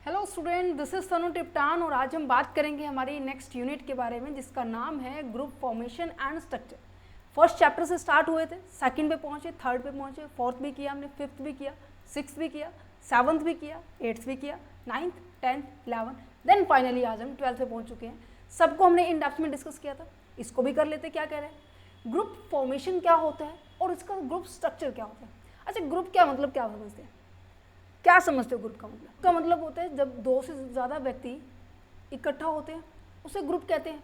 Hello student, this is तनु टिप्टान और आज हम बात करेंगे हमारी नेक्स्ट यूनिट के बारे में जिसका नाम है group formation and structure. First chapter से स्टार्ट हुए थे, सेकंड पे पहुंचे, थर्ड पे पहुंचे, फोर्थ भी किया हमने, फिफ्थ भी किया, सिक्स्थ भी किया, सेवन्थ भी किया, एट्थ भी किया, नाइन्थ, टेंथ, 11, देन फाइनली आज हम 12th पे पहुंच चुके हैं। सबको हमने इन डेप्थ में डिस्कस किया था, इसको भी कर लेते। क्या कह रहे हैं, ग्रुप फॉर्मेशन क्या होता है और इसका ग्रुप स्ट्रक्चर क्या होता है। अच्छा, ग्रुप क्या मतलब क्या समझते हैं, क्या समझते हो ग्रुप का मतलब? का मतलब होता है जब दो से ज़्यादा व्यक्ति इकट्ठा होते हैं उसे ग्रुप कहते हैं,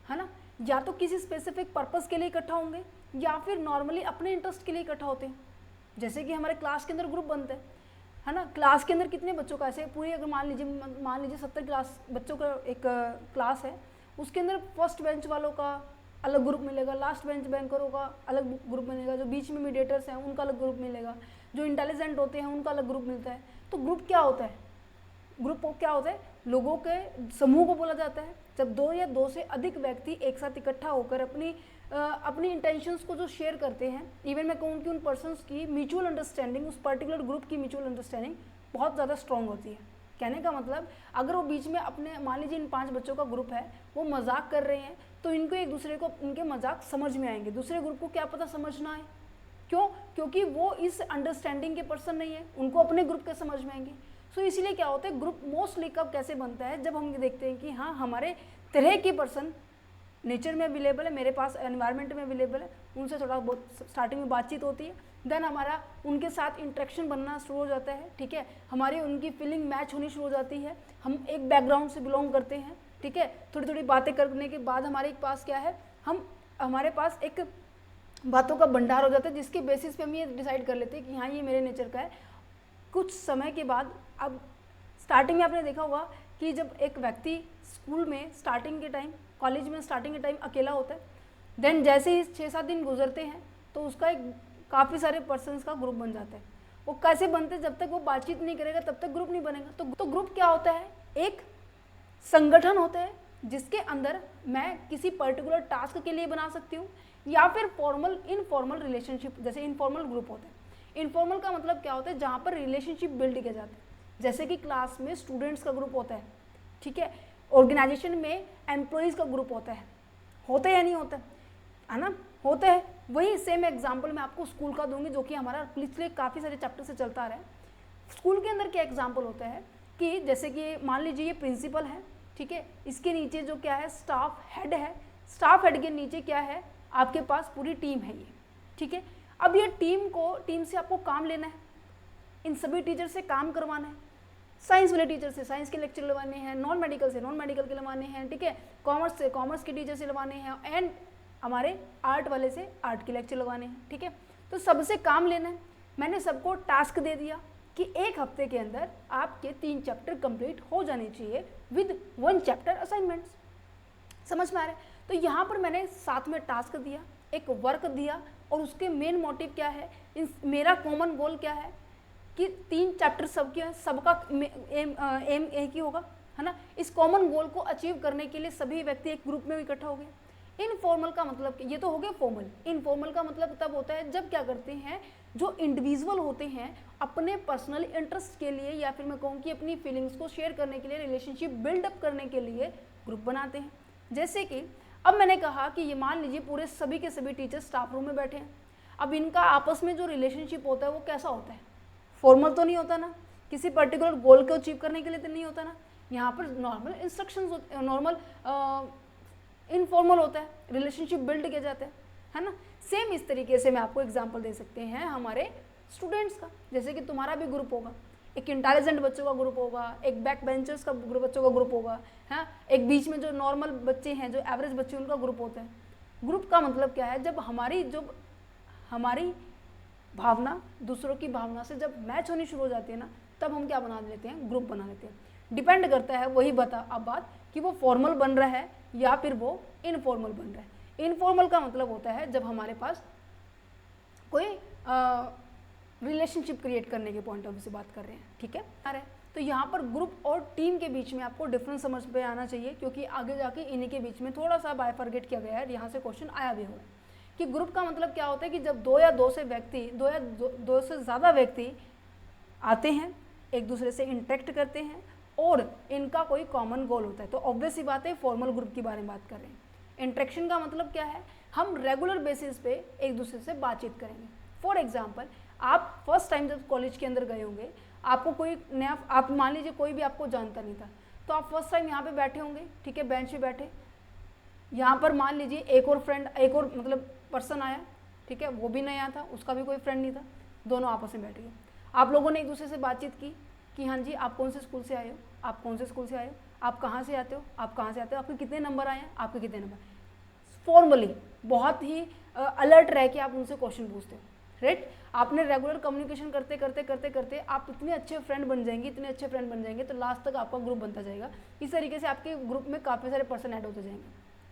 है ना। या तो किसी स्पेसिफिक पर्पस के लिए इकट्ठा होंगे या फिर नॉर्मली अपने इंटरेस्ट के लिए इकट्ठा होते हैं। जैसे कि हमारे क्लास के अंदर ग्रुप बनते हैं, है ना। क्लास के अंदर कितने बच्चों का, ऐसे पूरी अगर मान लीजिए 70 क्लास बच्चों का एक क्लास है, उसके अंदर फर्स्ट बेंच वालों का अलग ग्रुप मिलेगा, लास्ट बेंच बैंकरों का अलग ग्रुप मिलेगा, जो बीच में मीडिएटर्स हैं उनका अलग ग्रुप मिलेगा, जो इंटेलिजेंट होते हैं उनका अलग ग्रुप मिलता है। तो ग्रुप क्या होता है, ग्रुप क्या होता है, लोगों के समूह को बोला जाता है जब दो या दो से अधिक व्यक्ति एक साथ इकट्ठा होकर अपनी इंटेंशंस को जो शेयर करते हैं। इवन मैं कहूँ कि उन पर्सन्स की म्यूचुअल अंडरस्टैंडिंग, उस पर्टिकुलर ग्रुप की म्यूचुअल अंडरस्टैंडिंग बहुत ज़्यादा स्ट्रॉन्ग होती है। कहने का मतलब, अगर वो बीच में अपने, मान लीजिए इन 5 बच्चों का ग्रुप है, वो मजाक कर रहे हैं तो इनको एक दूसरे को उनके मजाक समझ में आएंगे, दूसरे ग्रुप को क्या पता समझ ना आए। क्यों? क्योंकि वो इस अंडरस्टैंडिंग के पर्सन नहीं है, उनको अपने ग्रुप के समझ में आएंगे। सो इसीलिए क्या होता है, ग्रुप मोस्टली कब कैसे बनता है, जब हम देखते हैं कि हाँ हमारे तरह के पर्सन नेचर में अवेलेबल है, मेरे पास एनवायरनमेंट में अवेलेबल है, उनसे थोड़ा बहुत स्टार्टिंग में बातचीत होती है, देन हमारा उनके साथ इंटरेक्शन बनना शुरू हो जाता है, ठीक है। हमारी उनकी फीलिंग मैच होनी शुरू हो जाती है, हम एक बैकग्राउंड से बिलोंग करते हैं, ठीक है। थोड़ी थोड़ी बातें करने के बाद हमारे पास क्या है, हमारे पास एक बातों का भंडार हो जाता है, जिसके बेसिस पे हम ये डिसाइड कर लेते हैं कि हाँ ये मेरे नेचर का है। कुछ समय के बाद, अब स्टार्टिंग में आपने देखा होगा कि जब एक व्यक्ति स्कूल में स्टार्टिंग के टाइम, कॉलेज में स्टार्टिंग के टाइम अकेला होता है, देन जैसे ही 6-7 दिन गुजरते हैं तो उसका एक काफ़ी सारे पर्सन्स का ग्रुप बन जाता है। वो कैसे बनते हैं, जब तक वो बातचीत नहीं करेगा तब तक ग्रुप नहीं बनेगा। तो ग्रुप क्या होता है, एक संगठन होता है जिसके अंदर मैं किसी पर्टिकुलर टास्क के लिए बना सकती हूँ, या फिर फॉर्मल इनफॉर्मल रिलेशनशिप, जैसे इनफॉर्मल ग्रुप होता है। इनफॉर्मल का मतलब क्या होता है, जहाँ पर रिलेशनशिप बिल्ड किया जाता है। जैसे कि क्लास में स्टूडेंट्स का ग्रुप होता है, ठीक है। ऑर्गेनाइजेशन में एम्प्लॉयज़ का ग्रुप होता है या नहीं होता है ना, होता है। वही सेम एग्जाम्पल मैं आपको स्कूल का दूंगी, जो कि हमारा पिछले काफ़ी सारे चैप्टर से चलता आ रहा है। स्कूल के अंदर क्या एग्जाम्पल होता है कि जैसे कि मान लीजिए ये प्रिंसिपल है, ठीक है, इसके नीचे जो क्या है, स्टाफ हेड है, स्टाफ हेड के नीचे क्या है, आपके पास पूरी टीम है ये, ठीक है। अब ये टीम से आपको काम लेना है, इन सभी टीचर से काम करवाना है। साइंस वाले टीचर से साइंस के लेक्चर लगवाने हैं, नॉन मेडिकल से नॉन मेडिकल के लगवाने हैं, ठीक है। कॉमर्स से कॉमर्स के टीचर से लगवाने हैं, एंड हमारे आर्ट वाले से आर्ट के लेक्चर लगवाने हैं, ठीक है। तो सबसे काम लेना है। मैंने सबको टास्क दे दिया कि 1 हफ्ते के अंदर आपके 3 चैप्टर कंप्लीट हो जाने चाहिए विद 1 चैप्टर असाइनमेंट्स। समझ में आ रहा है? तो यहाँ पर मैंने साथ में टास्क दिया, एक वर्क दिया, और उसके मेन मोटिव क्या है, मेरा कॉमन गोल क्या है कि 3 चैप्टर सबका एम एक ही होगा, है ना। इस कॉमन गोल को अचीव करने के लिए सभी व्यक्ति एक ग्रुप में इकट्ठा हो गए। इनफॉर्मल का मतलब, ये तो हो गया फॉर्मल। इनफॉर्मल का मतलब तब होता है जब क्या करते हैं, जो इंडिविजुअल होते हैं अपने पर्सनल इंटरेस्ट के लिए, या फिर मैं कहूँ कि अपनी फीलिंग्स को शेयर करने के लिए, रिलेशनशिप बिल्डअप करने के लिए ग्रुप बनाते हैं। जैसे कि अब मैंने कहा कि ये मान लीजिए पूरे सभी के सभी टीचर स्टाफ रूम में बैठे हैं। अब इनका आपस में जो रिलेशनशिप होता है वो कैसा होता है, फॉर्मल तो नहीं होता ना, किसी पर्टिकुलर गोल को अचीव करने के लिए तो नहीं होता ना। यहाँ पर नॉर्मल इंस्ट्रक्शंस, नॉर्मल इनफॉर्मल होता है, रिलेशनशिप बिल्ड किया जाता है ना। सेम इस तरीके से मैं आपको एग्जांपल दे सकते हैं हमारे स्टूडेंट्स का। जैसे कि तुम्हारा भी ग्रुप होगा, एक इंटेलिजेंट बच्चों का ग्रुप होगा, एक बैक बेंचर्स का बच्चों का ग्रुप होगा, है, एक बीच में जो नॉर्मल बच्चे हैं, जो एवरेज बच्चे, उनका ग्रुप होता है। ग्रुप का मतलब क्या है, जब हमारी भावना दूसरों की भावना से जब मैच होनी शुरू हो जाती है ना, तब हम क्या बना लेते हैं, ग्रुप बना लेते हैं। डिपेंड करता है, वही अब बात कि वो फॉर्मल बन रहा है या फिर वो इनफॉर्मल बन रहा है। इनफॉर्मल का मतलब होता है जब हमारे पास कोई रिलेशनशिप क्रिएट करने के पॉइंट ऑफ व्यू से बात कर रहे हैं, ठीक है। अरे तो यहाँ पर ग्रुप और टीम के बीच में आपको डिफरेंस समझ में आना चाहिए, क्योंकि आगे जाके इन्हीं के बीच में थोड़ा सा बायफरगेट किया गया है, यहाँ से क्वेश्चन आया भी हुआ है कि ग्रुप का मतलब क्या होता है कि जब 2 या 2 से ज़्यादा व्यक्ति आते हैं, एक दूसरे से इंटरेक्ट करते हैं और इनका कोई कॉमन गोल होता है। तो ऑब्वियस ही बात है, फॉर्मल ग्रुप की बारे में बात कर रहे हैं। इंटरेक्शन का मतलब क्या है, हम रेगुलर बेसिस पे एक दूसरे से बातचीत करेंगे। फॉर एग्जाम्पल, आप फर्स्ट टाइम जब कॉलेज के अंदर गए होंगे, आपको कोई नया, आप मान लीजिए कोई भी आपको जानता नहीं था, तो आप फर्स्ट टाइम यहाँ पे बैठे होंगे, ठीक है, बेंच पे बैठे, यहाँ पर मान लीजिए एक और फ्रेंड, एक और मतलब पर्सन आया, ठीक है, वो भी नया था, उसका भी कोई फ्रेंड नहीं था, दोनों आपस में बैठ गए। आप लोगों ने एक दूसरे से बातचीत की कि हाँ जी आप कौन से स्कूल से आए हो, आप कौन से स्कूल से आए हो, आप कहाँ से आते हो, आप कहाँ से आते हो, आपके कितने नंबर आए हैं, आपके कितने नंबर। फॉर्मली बहुत ही अलर्ट रह के आप उनसे क्वेश्चन पूछते हो, राइट। आपने रेगुलर कम्युनिकेशन करते करते करते करते आप इतने अच्छे फ्रेंड बन जाएंगे, इतने अच्छे फ्रेंड बन जाएंगे, तो लास्ट तक आपका ग्रुप बनता जाएगा। इस तरीके से आपके ग्रुप में काफ़ी सारे पर्सन ऐड होते जाएंगे,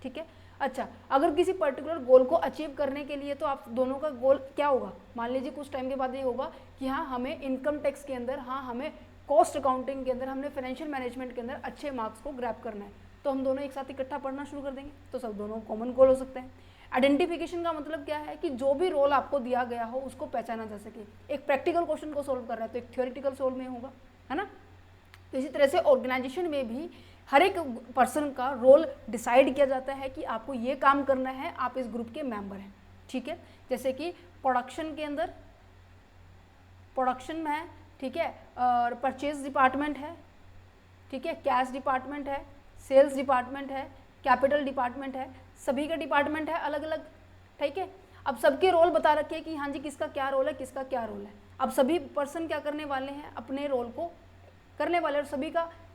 ठीक है। अच्छा, अगर किसी पर्टिकुलर गोल को अचीव करने के लिए, तो आप दोनों का गोल क्या होगा, मान लीजिए कुछ टाइम के बाद ये होगा कि हाँ हमें इनकम टैक्स के अंदर, हाँ हमें कॉस्ट अकाउंटिंग के अंदर, हमने फाइनेंशियल मैनेजमेंट के अंदर अच्छे मार्क्स को ग्रैब करना है, तो हम दोनों एक साथ इकट्ठा पढ़ना शुरू कर देंगे, तो सब दोनों कॉमन गोल हो सकते हैं। आइडेंटिफिकेशन का मतलब क्या है कि जो भी रोल आपको दिया गया हो उसको पहचाना जा सके। एक प्रैक्टिकल क्वेश्चन को सोल्व कर रहा है तो एक थ्योरेटिकल सोल्व में होगा, है ना। तो इसी तरह से ऑर्गेनाइजेशन में भी हर एक पर्सन का रोल डिसाइड किया जाता है कि आपको ये काम करना है, आप इस ग्रुप के मेंबर हैं, ठीक है। जैसे कि प्रोडक्शन के अंदर, प्रोडक्शन में है, ठीक है, और परचेज डिपार्टमेंट है, ठीक है, कैश डिपार्टमेंट है, सेल्स डिपार्टमेंट है, कैपिटल डिपार्टमेंट है, सभी का डिपार्टमेंट है अलग अलग, ठीक है। अब सबके रोल बता रखे हैं कि हाँ जी किसका क्या रोल है, किसका क्या रोल है। अब सभी पर्सन क्या करने वाले हैं, अपने रोल को करने वाले, और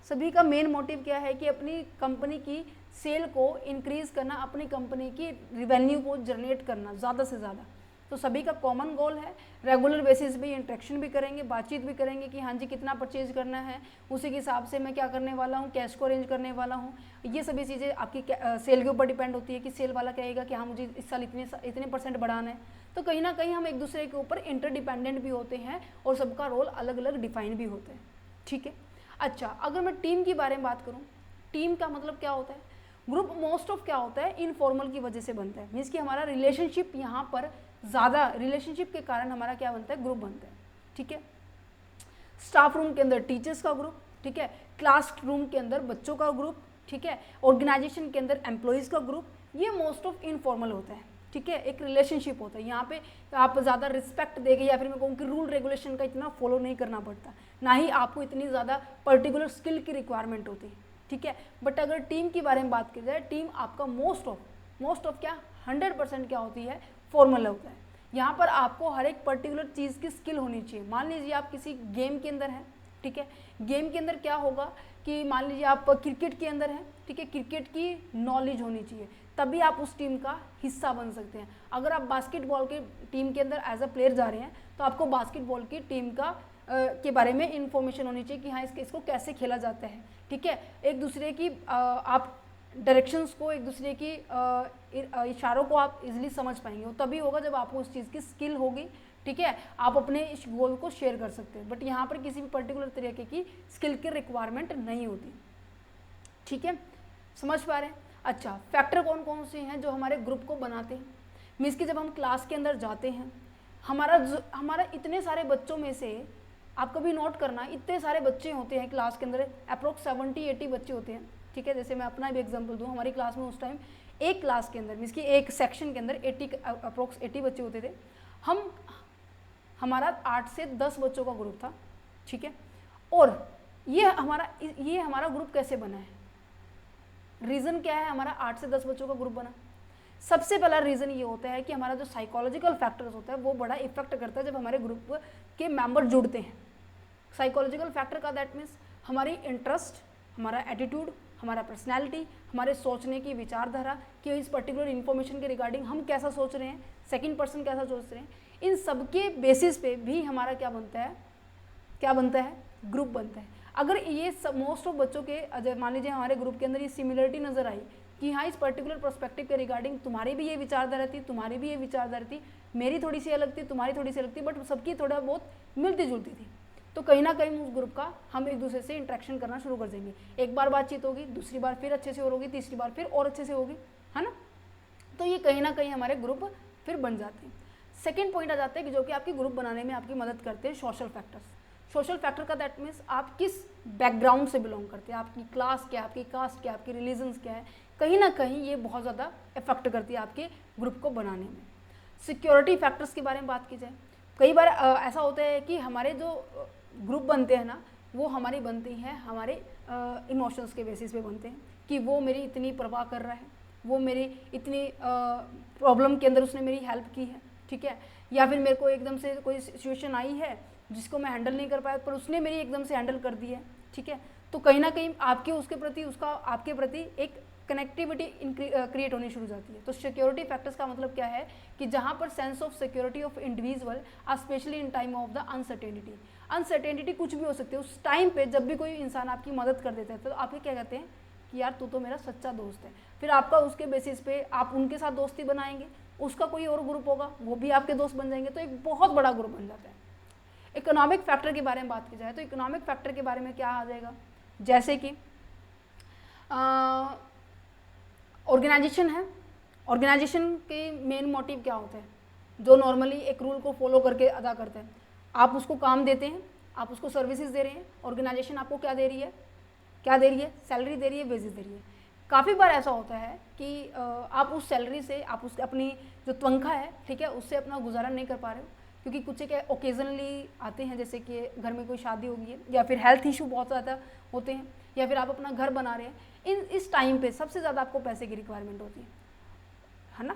सभी का मेन मोटिव क्या है कि अपनी कंपनी की सेल को इंक्रीज करना, अपनी कंपनी की रिवेन्यू को जनरेट करना ज़्यादा से ज़्यादा। तो सभी का कॉमन गोल है। रेगुलर बेसिस पे इंटरेक्शन भी करेंगे, बातचीत भी करेंगे कि हाँ जी कितना परचेज करना है, उसी के हिसाब से मैं क्या करने वाला हूँ, कैश को अरेंज करने वाला हूँ। ये सभी चीज़ें आपकी सेल के ऊपर डिपेंड होती है कि सेल वाला कहेगा कि हाँ मुझे इस साल इतने % बढ़ाना है। तो कहीं ना कहीं हम एक दूसरे के ऊपर इंटरडिपेंडेंट भी होते हैं और सबका रोल अलग अलग डिफाइन भी होते हैं, ठीक है। अच्छा, अगर मैं टीम के बारे में बात करूँ, टीम का मतलब क्या होता है, ग्रुप मोस्ट ऑफ क्या होता है, इनफॉर्मल की वजह से बनता है। मीन्स कि हमारा रिलेशनशिप यहाँ पर ज़्यादा, रिलेशनशिप के कारण हमारा क्या बनता है, ग्रुप बनता है, ठीक है। स्टाफ रूम के अंदर टीचर्स का ग्रुप, ठीक है, क्लास रूम के अंदर बच्चों का ग्रुप, ठीक है, ऑर्गेनाइजेशन के अंदर एम्प्लॉयज़ का ग्रुप, ये मोस्ट ऑफ इनफॉर्मल होता है, ठीक है। एक रिलेशनशिप होता है, यहाँ पे आप ज़्यादा रिस्पेक्ट देंगे, या फिर मैं कहूँ कि रूल रेगुलेशन का इतना फॉलो नहीं करना पड़ता, ना ही आपको इतनी ज़्यादा पर्टिकुलर स्किल की रिक्वायरमेंट होती है, ठीक है। बट अगर टीम के बारे में बात की जाए, टीम आपका मोस्ट ऑफ क्या 100% क्या होती है, फॉर्मल होता है। यहाँ पर आपको हर एक पर्टिकुलर चीज़ की स्किल होनी चाहिए। मान लीजिए आप किसी गेम के अंदर हैं, ठीक है, गेम के अंदर क्या होगा कि मान लीजिए आप क्रिकेट के अंदर हैं, ठीक है, क्रिकेट की नॉलेज होनी चाहिए, तभी आप उस टीम का हिस्सा बन सकते हैं। अगर आप बास्केटबॉल के टीम के अंदर एज अ प्लेयर जा रहे हैं, तो आपको बास्केटबॉल की टीम का के बारे में इंफॉर्मेशन होनी चाहिए कि हाँ इसको कैसे खेला जाता है, ठीक है। एक दूसरे की आप डायरेक्शंस को, एक दूसरे की इशारों को आप इजीली समझ पाएंगे, वो तभी होगा जब आपको उस चीज़ की स्किल होगी, ठीक है। आप अपने इस गोल को शेयर कर सकते हैं, बट यहाँ पर किसी भी पर्टिकुलर तरीके की स्किल की रिक्वायरमेंट नहीं होती, ठीक है, समझ पा रहे हैं। अच्छा, फैक्टर कौन कौन से हैं जो हमारे ग्रुप को बनाते हैं। मीन्स कि जब हम क्लास के अंदर जाते हैं, हमारा इतने सारे बच्चों में से, आप कभी नोट करना, इतने सारे बच्चे होते हैं क्लास के अंदर, अप्रोक्स 70-80 बच्चे होते हैं, ठीक है। जैसे मैं अपना भी एग्जांपल दूं, हमारी क्लास में उस टाइम एक क्लास के अंदर, मीन्स कि एक सेक्शन के अंदर अप्रोक्स 80 बच्चे होते थे। हमारा 8 से 10 बच्चों का ग्रुप था, ठीक है। और ये हमारा ग्रुप कैसे बना है, रीज़न क्या है हमारा 8 से 10 बच्चों का ग्रुप बना। सबसे पहला रीज़न ये होता है कि हमारा जो साइकोलॉजिकल फैक्टर्स होता है वो बड़ा इफेक्ट करता है जब हमारे ग्रुप के मेंबर जुड़ते हैं। साइकोलॉजिकल फैक्टर का दैट मीन्स हमारी इंटरेस्ट, हमारा एटीट्यूड, हमारा पर्सनैलिटी, हमारे सोचने की विचारधारा कि इस पर्टिकुलर इन्फॉर्मेशन के रिगार्डिंग हम कैसा सोच रहे हैं, सेकंड पर्सन कैसा सोच रहे हैं, इन सब के बेसिस पे भी हमारा क्या बनता है, ग्रुप बनता है। अगर ये मोस्ट ऑफ बच्चों के, मान लीजिए हमारे ग्रुप के अंदर ये सिमिलरिटी नज़र आई कि हाँ इस पर्टिकुलर पर्सपेक्टिव के रिगार्डिंग तुम्हारी भी ये विचारधारा थी, तुम्हारी भी ये विचारधारा थी, मेरी थोड़ी सी अलग थी, तुम्हारी थोड़ी सी अलग थी, बट सबकी थोड़ा बहुत मिलती जुलती थी, तो कहीं ना कहीं उस ग्रुप का हम एक दूसरे से इंटरेक्शन करना शुरू कर देंगे। एक बार बातचीत होगी, दूसरी बार फिर अच्छे से और होगी, तीसरी बार फिर और अच्छे से होगी, है ना। तो ये कहीं ना कहीं हमारे ग्रुप फिर बन जाते हैं। सेकेंड पॉइंट आ जाता है कि जो कि आपके ग्रुप बनाने में आपकी मदद करते हैं, सोशल फैक्टर्स। सोशल फैक्टर का दैट मीन्स आप किस बैकग्राउंड से बिलोंग करते हैं, आपकी क्लास क्या है, आपकी कास्ट क्या है, आपकी रिलीजन्स क्या है, कहीं ना कहीं ये बहुत ज़्यादा इफेक्ट करती है आपके ग्रुप को बनाने में। सिक्योरिटी फैक्टर्स के बारे में बात की जाए, कई बार ऐसा होता है कि हमारे जो ग्रुप बनते हैं ना, वो हमारी बनती हैं हमारे इमोशंस के बेसिस पे बनते हैं कि वो मेरी इतनी परवाह कर रहा है, वो मेरी इतनी प्रॉब्लम के अंदर उसने मेरी हेल्प की है, ठीक है, या फिर मेरे को एकदम से कोई सिचुएशन आई है जिसको मैं हैंडल नहीं कर पाया पर उसने मेरी एकदम से हैंडल कर दी है, ठीक है, तो कहीं ना कहीं आपके उसके प्रति उसका आपके प्रति एक कनेक्टिविटी क्रिएट होनी शुरू हो जाती है। तो सिक्योरिटी फैक्टर्स का मतलब क्या है कि जहाँ पर sense of security of individual specially in time of the uncertainty, uncertainty कुछ भी हो सकती है, उस टाइम पे जब भी कोई इंसान आपकी मदद कर देता है तो आप क्या कहते हैं कि यार तू तो मेरा सच्चा दोस्त है, फिर आपका उसके बेसिस पे आप उनके साथ दोस्ती बनाएंगे, उसका कोई और ग्रुप होगा वो भी आपके दोस्त बन जाएंगे, तो एक बहुत बड़ा ग्रुप बन जाता है। इकोनॉमिक फैक्टर के बारे में बात की जाए तो इकोनॉमिक फैक्टर के बारे में क्या आ जाएगा, जैसे कि ऑर्गेनाइजेशन है, ऑर्गेनाइजेशन के मेन मोटिव क्या होते हैं, जो नॉर्मली एक रूल को फॉलो करके अदा करते हैं, आप उसको काम देते हैं, आप उसको सर्विसेज दे रहे हैं, ऑर्गेनाइजेशन आपको क्या दे रही है, क्या दे रही है, सैलरी दे रही है, वेजेस दे रही है। काफ़ी बार ऐसा होता है कि आप उस सैलरी से आप उस अपनी जो तनख्वाह है, ठीक है, उससे अपना गुजारा नहीं कर पा रहे हो, क्योंकि कुछ एक ओकेजनली आते हैं, जैसे कि घर में कोई शादी होगी है या फिर हेल्थ इशू बहुत ज़्यादा होते हैं, या फिर आप अपना घर बना रहे हैं, इस टाइम पे सबसे ज़्यादा आपको पैसे की रिक्वायरमेंट होती है ना,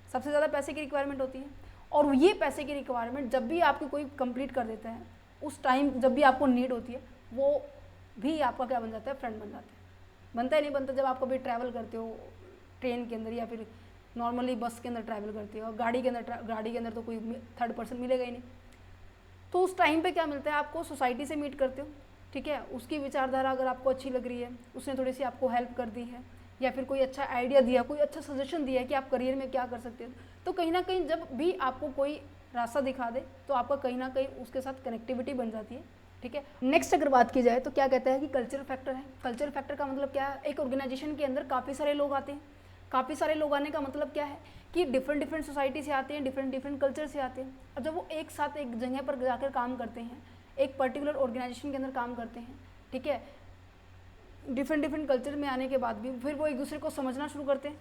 सबसे ज़्यादा पैसे की रिक्वायरमेंट होती है। और ये पैसे की रिक्वायरमेंट जब भी आपकी कोई कंप्लीट कर देता है, उस टाइम जब भी आपको नीड होती है, वो भी आपका क्या बन जाता है, फ्रेंड बन जाता है। बनता ही नहीं बनता, जब आप कभी ट्रैवल करते हो ट्रेन के अंदर या फिर नॉर्मली बस के अंदर ट्रैवल करते हो और गाड़ी के अंदर तो कोई थर्ड पर्सन मिलेगा ही नहीं, तो उस टाइम पे क्या मिलता है आपको, सोसाइटी से मीट करते हो, ठीक है, उसकी विचारधारा अगर आपको अच्छी लग रही है, उसने थोड़ी सी आपको हेल्प कर दी है या फिर कोई अच्छा आइडिया दिया, कोई अच्छा सजेशन दिया है कि आप करियर में क्या कर सकते हो, तो कहीं ना कहीं जब भी आपको कोई रास्ता दिखा दे तो आपका कहीं ना कहीं उसके साथ कनेक्टिविटी बन जाती है, ठीक है। नेक्स्ट अगर बात की जाए तो क्या कहता है कि कल्चरल फैक्टर है। कल्चरल फैक्टर का मतलब क्या है, एक ऑर्गेनाइजेशन के अंदर काफ़ी सारे लोग आते हैं, काफ़ी सारे लोग आने का मतलब क्या है कि डिफरेंट सोसाइटी से आते हैं, डिफरेंट कल्चर से आते हैं, और जब वो एक साथ एक जगह पर जाकर काम करते हैं, एक पर्टिकुलर ऑर्गेनाइजेशन के अंदर काम करते हैं, ठीक है, डिफरेंट कल्चर में आने के बाद भी फिर वो एक दूसरे को समझना शुरू करते हैं।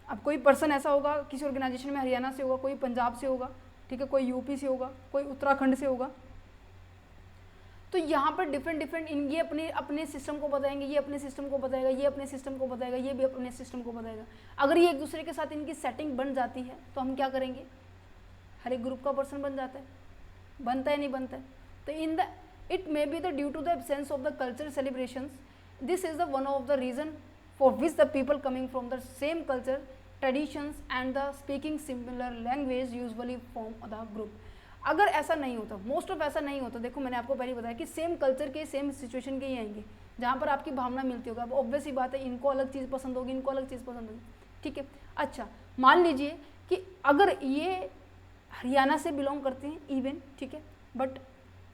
अब कोई पर्सन ऐसा होगा किसी ऑर्गेनाइजेशन में, हरियाणा से होगा, कोई पंजाब से होगा, ठीक है, कोई यूपी से होगा, कोई उत्तराखंड से होगा, तो यहाँ पर डिफरेंट ये अपने सिस्टम को बताएंगे, ये अपने सिस्टम को बताएगा, ये अपने सिस्टम को बताएगा, ये भी अपने सिस्टम को बताएगा। अगर ये एक दूसरे के साथ इनकी सेटिंग बन जाती है तो हम क्या करेंगे, हर एक ग्रुप का पर्सन बन जाता है, बनता है नहीं बनता है। तो in the it may be the due to the absence of the culture celebrations, this is the one of the reason for which the people coming from the same culture traditions and the speaking similar language usually form the group. अगर ऐसा नहीं होता, most of ऐसा नहीं होता, देखो मैंने आपको पहले बताया कि सेम कल्चर के सेम सिचुएशन के ही आएंगे जहाँ पर आपकी भावना मिलती होगी। अब ऑब्वियस ही बात है, इनको अलग चीज़ पसंद होगी, इनको अलग चीज़ पसंद होगी, ठीक है। अच्छा, मान लीजिए कि अगर ये हरियाणा से बिलोंग करते हैं इवन, ठीक है, बट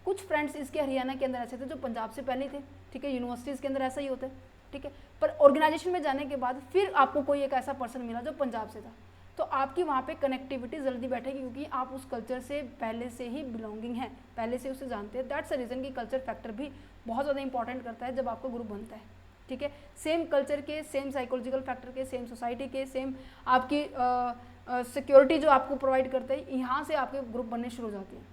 कुछ फ्रेंड्स इसके हरियाणा के अंदर ऐसे थे जो पंजाब से पहले थे, ठीक है, यूनिवर्सिटीज़ के अंदर ऐसा ही होता है, ठीक है, पर ऑर्गेनाइजेशन में जाने के बाद फिर आपको कोई एक ऐसा पर्सन मिला जो पंजाब से था, तो आपकी वहाँ पे कनेक्टिविटी जल्दी बैठेगी क्योंकि आप उस कल्चर से पहले से ही बिलोंगिंग है, पहले से उसे जानते हैं। दैट्स अ रीज़न कि कल्चर फैक्टर भी बहुत ज़्यादा इंपॉर्टेंट करता है जब आपका ग्रुप बनता है, ठीक है। सेम कल्चर के, सेम साइकोलॉजिकल फैक्टर के, सेम सोसाइटी के, सेम आपकी सिक्योरिटी जो आपको प्रोवाइड करता है, यहाँ से आपके ग्रुप बनने शुरू हो जाते हैं।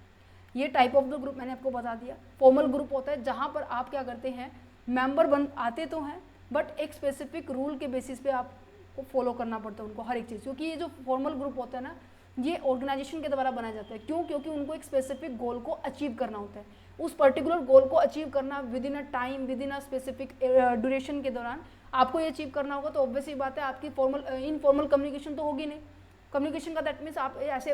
ये टाइप ऑफ द ग्रुप मैंने आपको बता दिया। फॉर्मल ग्रुप होता है जहाँ पर आप क्या करते हैं, मेंबर आते तो हैं बट एक स्पेसिफिक रूल के बेसिस पे आपको फॉलो करना पड़ता है उनको हर एक चीज़, क्योंकि ये जो फॉर्मल ग्रुप होता है ना, ये ऑर्गेनाइजेशन के द्वारा बनाया जाता है। क्यों? क्योंकि उनको एक स्पेसिफिक गोल को अचीव करना होता है। उस पर्टिकुलर गोल को अचीव करना with in a time, with in a specific duration के दौरान आपको ये अचीव करना होगा, तो ऑब्वियस ही बात है आपकी फॉर्मल इनफॉर्मल कम्युनिकेशन तो होगी नहीं। कम्युनिकेशन का दैट मीन्स आप ऐसे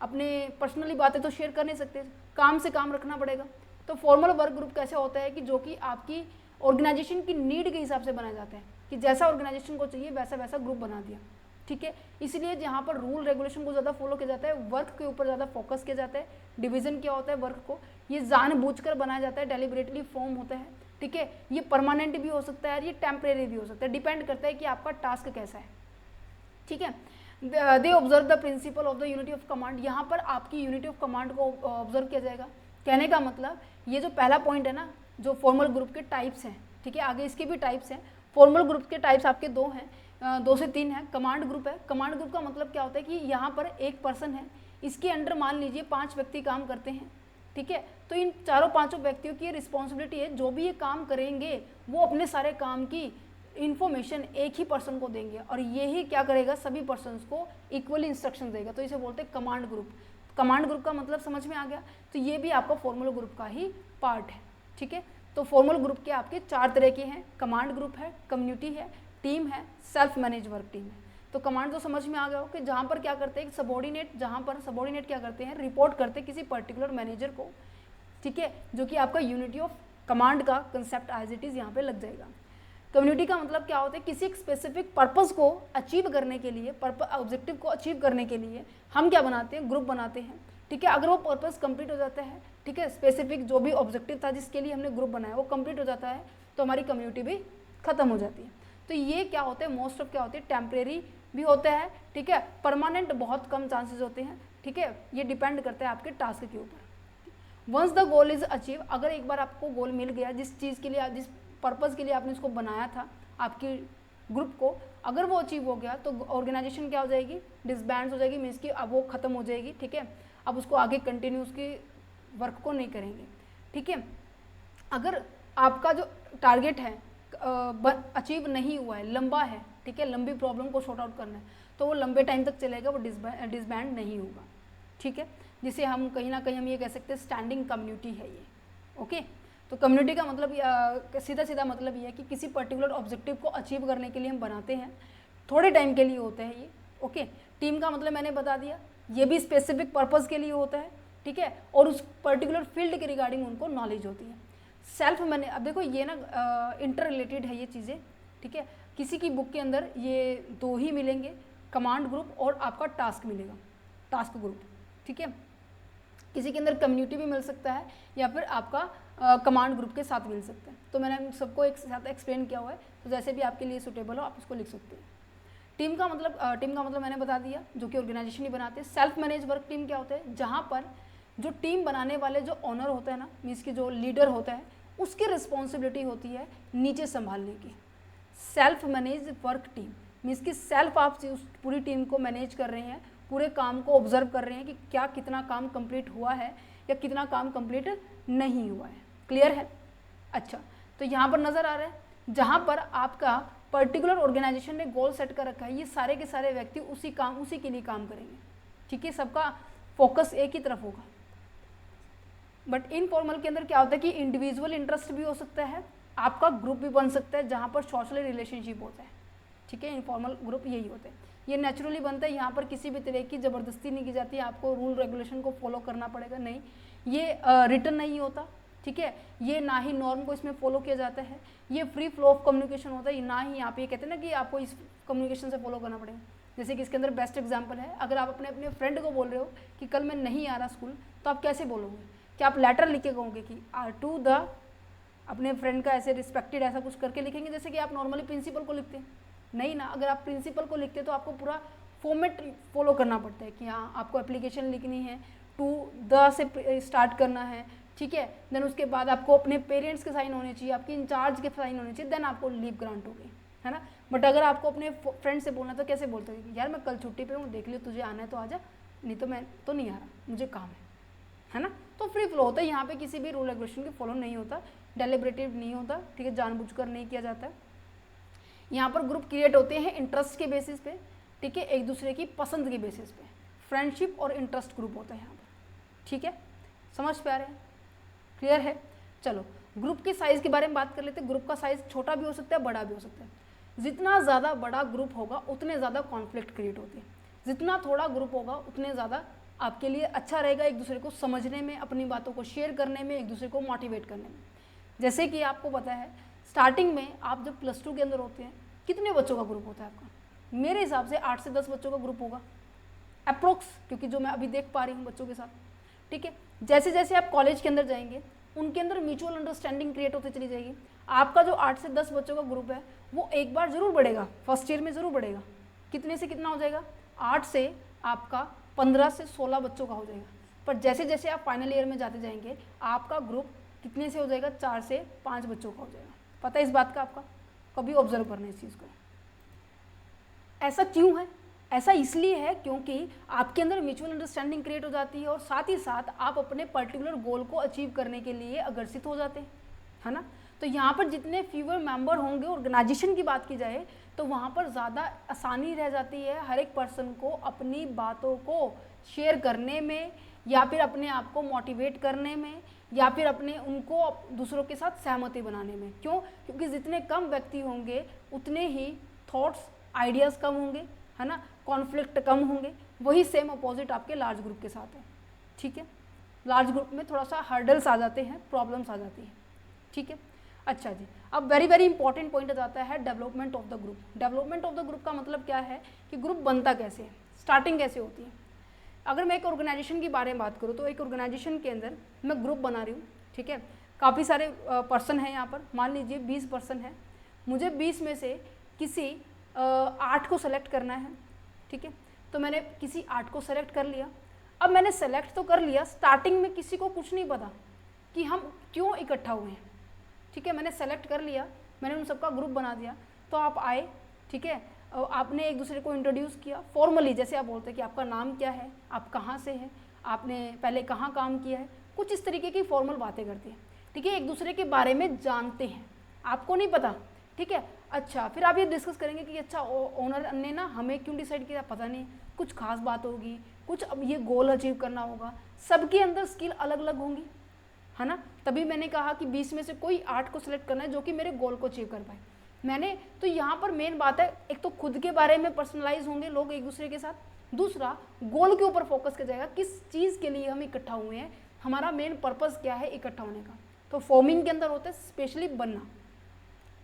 अपने पर्सनली बातें तो शेयर कर नहीं सकते, काम से काम रखना पड़ेगा। तो फॉर्मल वर्क ग्रुप कैसे होता है कि जो कि आपकी ऑर्गेनाइजेशन की नीड के हिसाब से बनाया जाता है कि जैसा ऑर्गेनाइजेशन को चाहिए वैसा वैसा ग्रुप बना दिया, ठीक है। इसलिए जहाँ पर रूल रेगुलेशन को ज़्यादा फॉलो किया जाता है, वर्क के ऊपर ज़्यादा फोकस किया जाता है। डिवीजन क्या होता है वर्क को, ये जानबूझकर बनाया जाता है, डेलिबरेटली फॉर्म होता है, ठीक है। ये परमानेंट भी हो सकता है, ये टेम्परेरी भी हो सकता है, डिपेंड करता है कि आपका टास्क कैसा है, ठीक है। They observe the principle of the unity of command, यहाँ पर आपकी यूनिटी ऑफ कमांड को ऑब्जर्व किया जाएगा कहने का मतलब ये जो पहला पॉइंट है ना, जो फॉर्मल ग्रुप के टाइप्स हैं, ठीक है, आगे इसके भी टाइप्स हैं। फॉर्मल ग्रुप के टाइप्स आपके 2 हैं, 2 से 3 हैं। कमांड ग्रुप है, कमांड ग्रुप का मतलब क्या होता है कि यहाँ पर एक पर्सन है, इसके अंडर मान लीजिए 5 व्यक्ति काम करते हैं, ठीक है, तो इन चारों 5 व्यक्तियों की रिस्पॉन्सिबिलिटी है, जो भी ये काम करेंगे वो अपने सारे काम की इन्फॉर्मेशन एक ही पर्सन को देंगे और यही क्या करेगा, सभी पर्सन्स को इक्वली इंस्ट्रक्शन देगा, तो इसे बोलते हैं कमांड ग्रुप। कमांड ग्रुप का मतलब समझ में आ गया, तो ये भी आपका फॉर्मल ग्रुप का ही पार्ट है, ठीक है। तो फॉर्मल ग्रुप के आपके 4 तरह के हैं, कमांड ग्रुप है, कम्युनिटी है, टीम है, सेल्फ मैनेज वर्क टीम है। तो कमांड तो समझ में आ गया हो कि जहाँ पर क्या करते हैं सबॉर्डिनेट, जहाँ पर सबॉर्डिनेट क्या करते हैं, रिपोर्ट करते हैं किसी पर्टिकुलर मैनेजर को, ठीक है, जो कि आपका यूनिटी ऑफ कमांड का कंसेप्ट एज इट इज़ यहाँ पे लग जाएगा। कम्युनिटी का मतलब क्या होता है, किसी एक स्पेसिफिक पर्पस को अचीव करने के लिए, ऑब्जेक्टिव को अचीव करने के लिए हम क्या बनाते हैं, ग्रुप बनाते हैं, ठीक है। अगर वो पर्पस कंप्लीट हो जाता है, ठीक है, स्पेसिफिक जो भी ऑब्जेक्टिव था जिसके लिए हमने ग्रुप बनाया वो कंप्लीट हो जाता है, तो हमारी कम्युनिटी भी खत्म हो जाती है। तो ये क्या होते हैं, मोस्ट ऑफ क्या होते हैं, टेम्परेरी भी होता है, ठीक है, परमानेंट बहुत कम चांसेस होते हैं, ठीक है, ये डिपेंड करता है आपके टास्क के ऊपर। Once the goal is achieve, अगर एक बार आपको गोल मिल गया, जिस चीज़ के लिए, जिस पर्पज़ के लिए आपने इसको बनाया था आपकी ग्रुप को, अगर वो अचीव हो गया तो ऑर्गेनाइजेशन क्या हो जाएगी, डिसबैंड हो जाएगी, मीन्स कि अब वो खत्म हो जाएगी, ठीक है, अब उसको आगे कंटिन्यू उसकी वर्क को नहीं करेंगे, ठीक है। अगर आपका जो टारगेट है अचीव नहीं हुआ है, लंबा है, ठीक है, लंबी प्रॉब्लम को सॉर्ट आउट करना है, तो वो लंबे टाइम तक चलेगा, वो डिसबैंड नहीं होगा, ठीक है, जिसे हम कहीं ना कहीं हम ये कह सकते हैं स्टैंडिंग कम्युनिटी है ये, ओके। तो कम्युनिटी का मतलब सीधा सीधा मतलब ये है कि किसी पर्टिकुलर ऑब्जेक्टिव को अचीव करने के लिए हम बनाते हैं, थोड़े टाइम के लिए होते हैं ये, ओके। टीम का मतलब मैंने बता दिया, ये भी स्पेसिफिक पर्पज़ के लिए होता है, ठीक है, और उस पर्टिकुलर फील्ड के रिगार्डिंग उनको नॉलेज होती है। सेल्फ मैंने, अब देखो ये ना इंटर रिलेटेड है ये चीज़ें, ठीक है, किसी की बुक के अंदर ये 2 ही मिलेंगे, कमांड ग्रुप और आपका टास्क मिलेगा, टास्क ग्रुप, ठीक है। किसी के अंदर कम्युनिटी भी मिल सकता है या फिर आपका कमांड ग्रुप के साथ मिल सकता है, तो मैंने सबको एक साथ एक्सप्लेन किया हुआ है, तो जैसे भी आपके लिए सूटेबल हो आप उसको लिख सकते हैं। टीम का मतलब मैंने बता दिया, जो कि ऑर्गेनाइजेशन ही बनाते हैं। सेल्फ मैनेज वर्क टीम क्या होता है, जहाँ पर जो टीम बनाने वाले जो ऑनर होता है ना, मीन्स की जो लीडर होता है, उसकी रिस्पॉन्सिबिलिटी होती है नीचे संभालने की। Self manage work team means कि सेल्फ आप उस पूरी टीम को मैनेज कर रहे हैं, पूरे काम को ऑब्जर्व कर रहे हैं कि क्या कितना काम कंप्लीट हुआ है या कितना काम कंप्लीट नहीं हुआ है। क्लियर है? अच्छा, तो यहाँ पर नज़र आ रहा है जहाँ पर आपका पर्टिकुलर ऑर्गेनाइजेशन ने गोल सेट कर रखा है, ये सारे के सारे व्यक्ति उसी के लिए काम करेंगे, ठीक है, सबका फोकस एक ही तरफ होगा। बट इनफॉर्मल के अंदर क्या होता है कि इंडिविजुअल इंटरेस्ट भी हो सकता है, आपका ग्रुप भी बन सकता है जहाँ पर सोशल रिलेशनशिप होता है, ठीक है। इनफॉर्मल ग्रुप यही होते हैं, ये नेचुरली बनता है, यहाँ पर किसी भी तरह की ज़बरदस्ती नहीं की जाती है, आपको रूल रेगुलेशन को फॉलो करना पड़ेगा, नहीं, ये रिटर्न नहीं होता, ठीक है, ये ना ही नॉर्म को इसमें फॉलो किया जाता है, ये फ्री फ्लो ऑफ कम्युनिकेशन होता है, ना ही आप ये कहते हैं ना कि आपको इस कम्युनिकेशन से फॉलो करना पड़ेगा। जैसे कि इसके अंदर बेस्ट एग्जांपल है, अगर आप अपने फ्रेंड को बोल रहे हो कि कल मैं नहीं आ रहा स्कूल, तो आप कैसे बोलोगे? क्या आप लेटर लिख के कहोगे कि टू द अपने फ्रेंड का ऐसे रिस्पेक्टेड ऐसा कुछ करके लिखेंगे जैसे कि आप नॉर्मली प्रिंसिपल को लिखते हैं? नहीं ना, अगर आप प्रिंसिपल को लिखते हैं तो आपको पूरा फॉर्मेट फॉलो करना पड़ता है कि हाँ आपको एप्लीकेशन लिखनी है, टू द से स्टार्ट करना है, ठीक है, देन उसके बाद आपको अपने पेरेंट्स के साइन होने चाहिए, आपके इंचार्ज के साइन होने चाहिए, देन आपको लीव ग्रांट होगी, है ना। बट अगर आपको अपने फ्रेंड से बोलना तो कैसे बोलते हो कि यार मैं कल छुट्टी पे हूँ, देख लियो तुझे आना है तो आजा, नहीं तो मैं तो नहीं आ रहा, मुझे काम है ना। तो फ्री फ्लो होता है, यहाँ पे किसी भी रूल रेगुलेशन की फॉलो नहीं होता, डेलिब्रेटिव नहीं होता, ठीक है, जानबूझकर नहीं किया जाता। यहाँ पर ग्रुप क्रिएट होते हैं इंटरेस्ट के बेसिस पे, ठीक है, एक दूसरे की पसंद के बेसिस पे, फ्रेंडशिप और इंटरेस्ट ग्रुप होता है यहाँ पर, ठीक है, समझ पा रहे हैं? क्लियर है? चलो ग्रुप की साइज़ के बारे में बात कर लेते हैं। ग्रुप का साइज़ छोटा भी हो सकता है, बड़ा भी हो सकता है। जितना ज़्यादा बड़ा ग्रुप होगा उतने ज़्यादा कॉन्फ्लिक्ट क्रिएट होते हैं, जितना थोड़ा ग्रुप होगा उतने ज़्यादा आपके लिए अच्छा रहेगा एक दूसरे को समझने में, अपनी बातों को शेयर करने में, एक दूसरे को मोटिवेट करने में। जैसे कि आपको पता है स्टार्टिंग में आप जब +2 के अंदर होते हैं, कितने बच्चों का ग्रुप होता है आपका? मेरे हिसाब से 8 से 10 बच्चों का ग्रुप होगा अप्रोक्स, क्योंकि जो मैं अभी देख पा रही हूँ बच्चों के साथ, ठीक है। जैसे जैसे आप कॉलेज के अंदर जाएंगे उनके अंदर म्यूचुअल अंडरस्टैंडिंग क्रिएट होती चली जाएगी। आपका जो 8 से 10 बच्चों का ग्रुप है वो एक बार ज़रूर बढ़ेगा, फर्स्ट ईयर में ज़रूर बढ़ेगा। कितने से कितना हो जाएगा? 8 से आपका 15 से 16 बच्चों का हो जाएगा। पर जैसे जैसे आप फाइनल ईयर में जाते जाएंगे आपका ग्रुप कितने से हो जाएगा, 4 से 5 बच्चों का हो जाएगा। पता है इस बात का आपका? कभी ऑब्जर्व करना इस चीज़ को। ऐसा क्यों है? ऐसा इसलिए है क्योंकि आपके अंदर म्यूचुअल अंडरस्टैंडिंग क्रिएट हो जाती है और साथ ही साथ आप अपने पर्टिकुलर गोल को अचीव करने के लिए अग्रसित हो जाते हैं, है ना। तो यहाँ पर जितने फीवर मेंबर होंगे, ऑर्गेनाइजेशन की बात की जाए तो वहाँ पर ज़्यादा आसानी रह जाती है हर एक पर्सन को अपनी बातों को शेयर करने में, या फिर अपने आप को मोटिवेट करने में, या फिर अपने उनको दूसरों के साथ सहमति बनाने में। क्यों? क्योंकि जितने कम व्यक्ति होंगे उतने ही थॉट्स, आइडियाज़ कम होंगे, है ना, कॉन्फ्लिक्ट कम होंगे। वही सेम अपोजिट आपके लार्ज ग्रुप के साथ है, ठीक है। लार्ज ग्रुप में थोड़ा सा हर्डल्स आ जाते हैं, प्रॉब्लम्स आ जाती हैं, ठीक है। अच्छा जी, अब वेरी वेरी इंपॉर्टेंट पॉइंट आ जाता है development of the group. Development of the group का मतलब क्या है कि ग्रुप बनता कैसे है, स्टार्टिंग कैसे होती है। अगर मैं एक ऑर्गेनाइजेशन के बारे में बात करूँ तो एक ऑर्गेनाइजेशन के अंदर मैं ग्रुप बना रही हूँ, ठीक है। काफ़ी सारे पर्सन हैं यहाँ पर, मान लीजिए 20 पर्सन है, मुझे 20 में से किसी 8 को सेलेक्ट करना है, ठीक है। तो मैंने किसी 8 को सेलेक्ट कर लिया। अब मैंने सेलेक्ट तो कर लिया, स्टार्टिंग में किसी को कुछ नहीं पता कि हम क्यों इकट्ठा हुए हैं, ठीक है। मैंने सेलेक्ट कर लिया, मैंने उन सबका ग्रुप बना दिया। तो आप आए, ठीक है, आपने एक दूसरे को इंट्रोड्यूस किया फॉर्मली, जैसे आप बोलते हैं कि आपका नाम क्या है, आप कहाँ से हैं, आपने पहले कहाँ काम किया है, कुछ इस तरीके की फॉर्मल बातें करते हैं, ठीक है। एक दूसरे के बारे में जानते हैं, आपको नहीं पता, ठीक है। अच्छा, फिर आप ये डिस्कस करेंगे कि अच्छा ओनर ने ना हमें क्यों डिसाइड किया, पता नहीं, कुछ खास बात होगी, कुछ अब ये गोल अचीव करना होगा। सबके अंदर स्किल अलग अलग होंगी, है ना। तभी मैंने कहा कि 20 में से कोई 8 को सिलेक्ट करना है जो कि मेरे गोल को अचीव कर पाए मैंने। तो यहाँ पर मेन बात है, एक तो खुद के बारे में पर्सनलाइज होंगे लोग एक दूसरे के साथ, दूसरा गोल के ऊपर फोकस किया जाएगा, किस चीज़ के लिए हम इकट्ठा हुए हैं, हमारा मेन पर्पस क्या है इकट्ठा होने का। तो फॉर्मिंग के अंदर होता है स्पेशली बनना,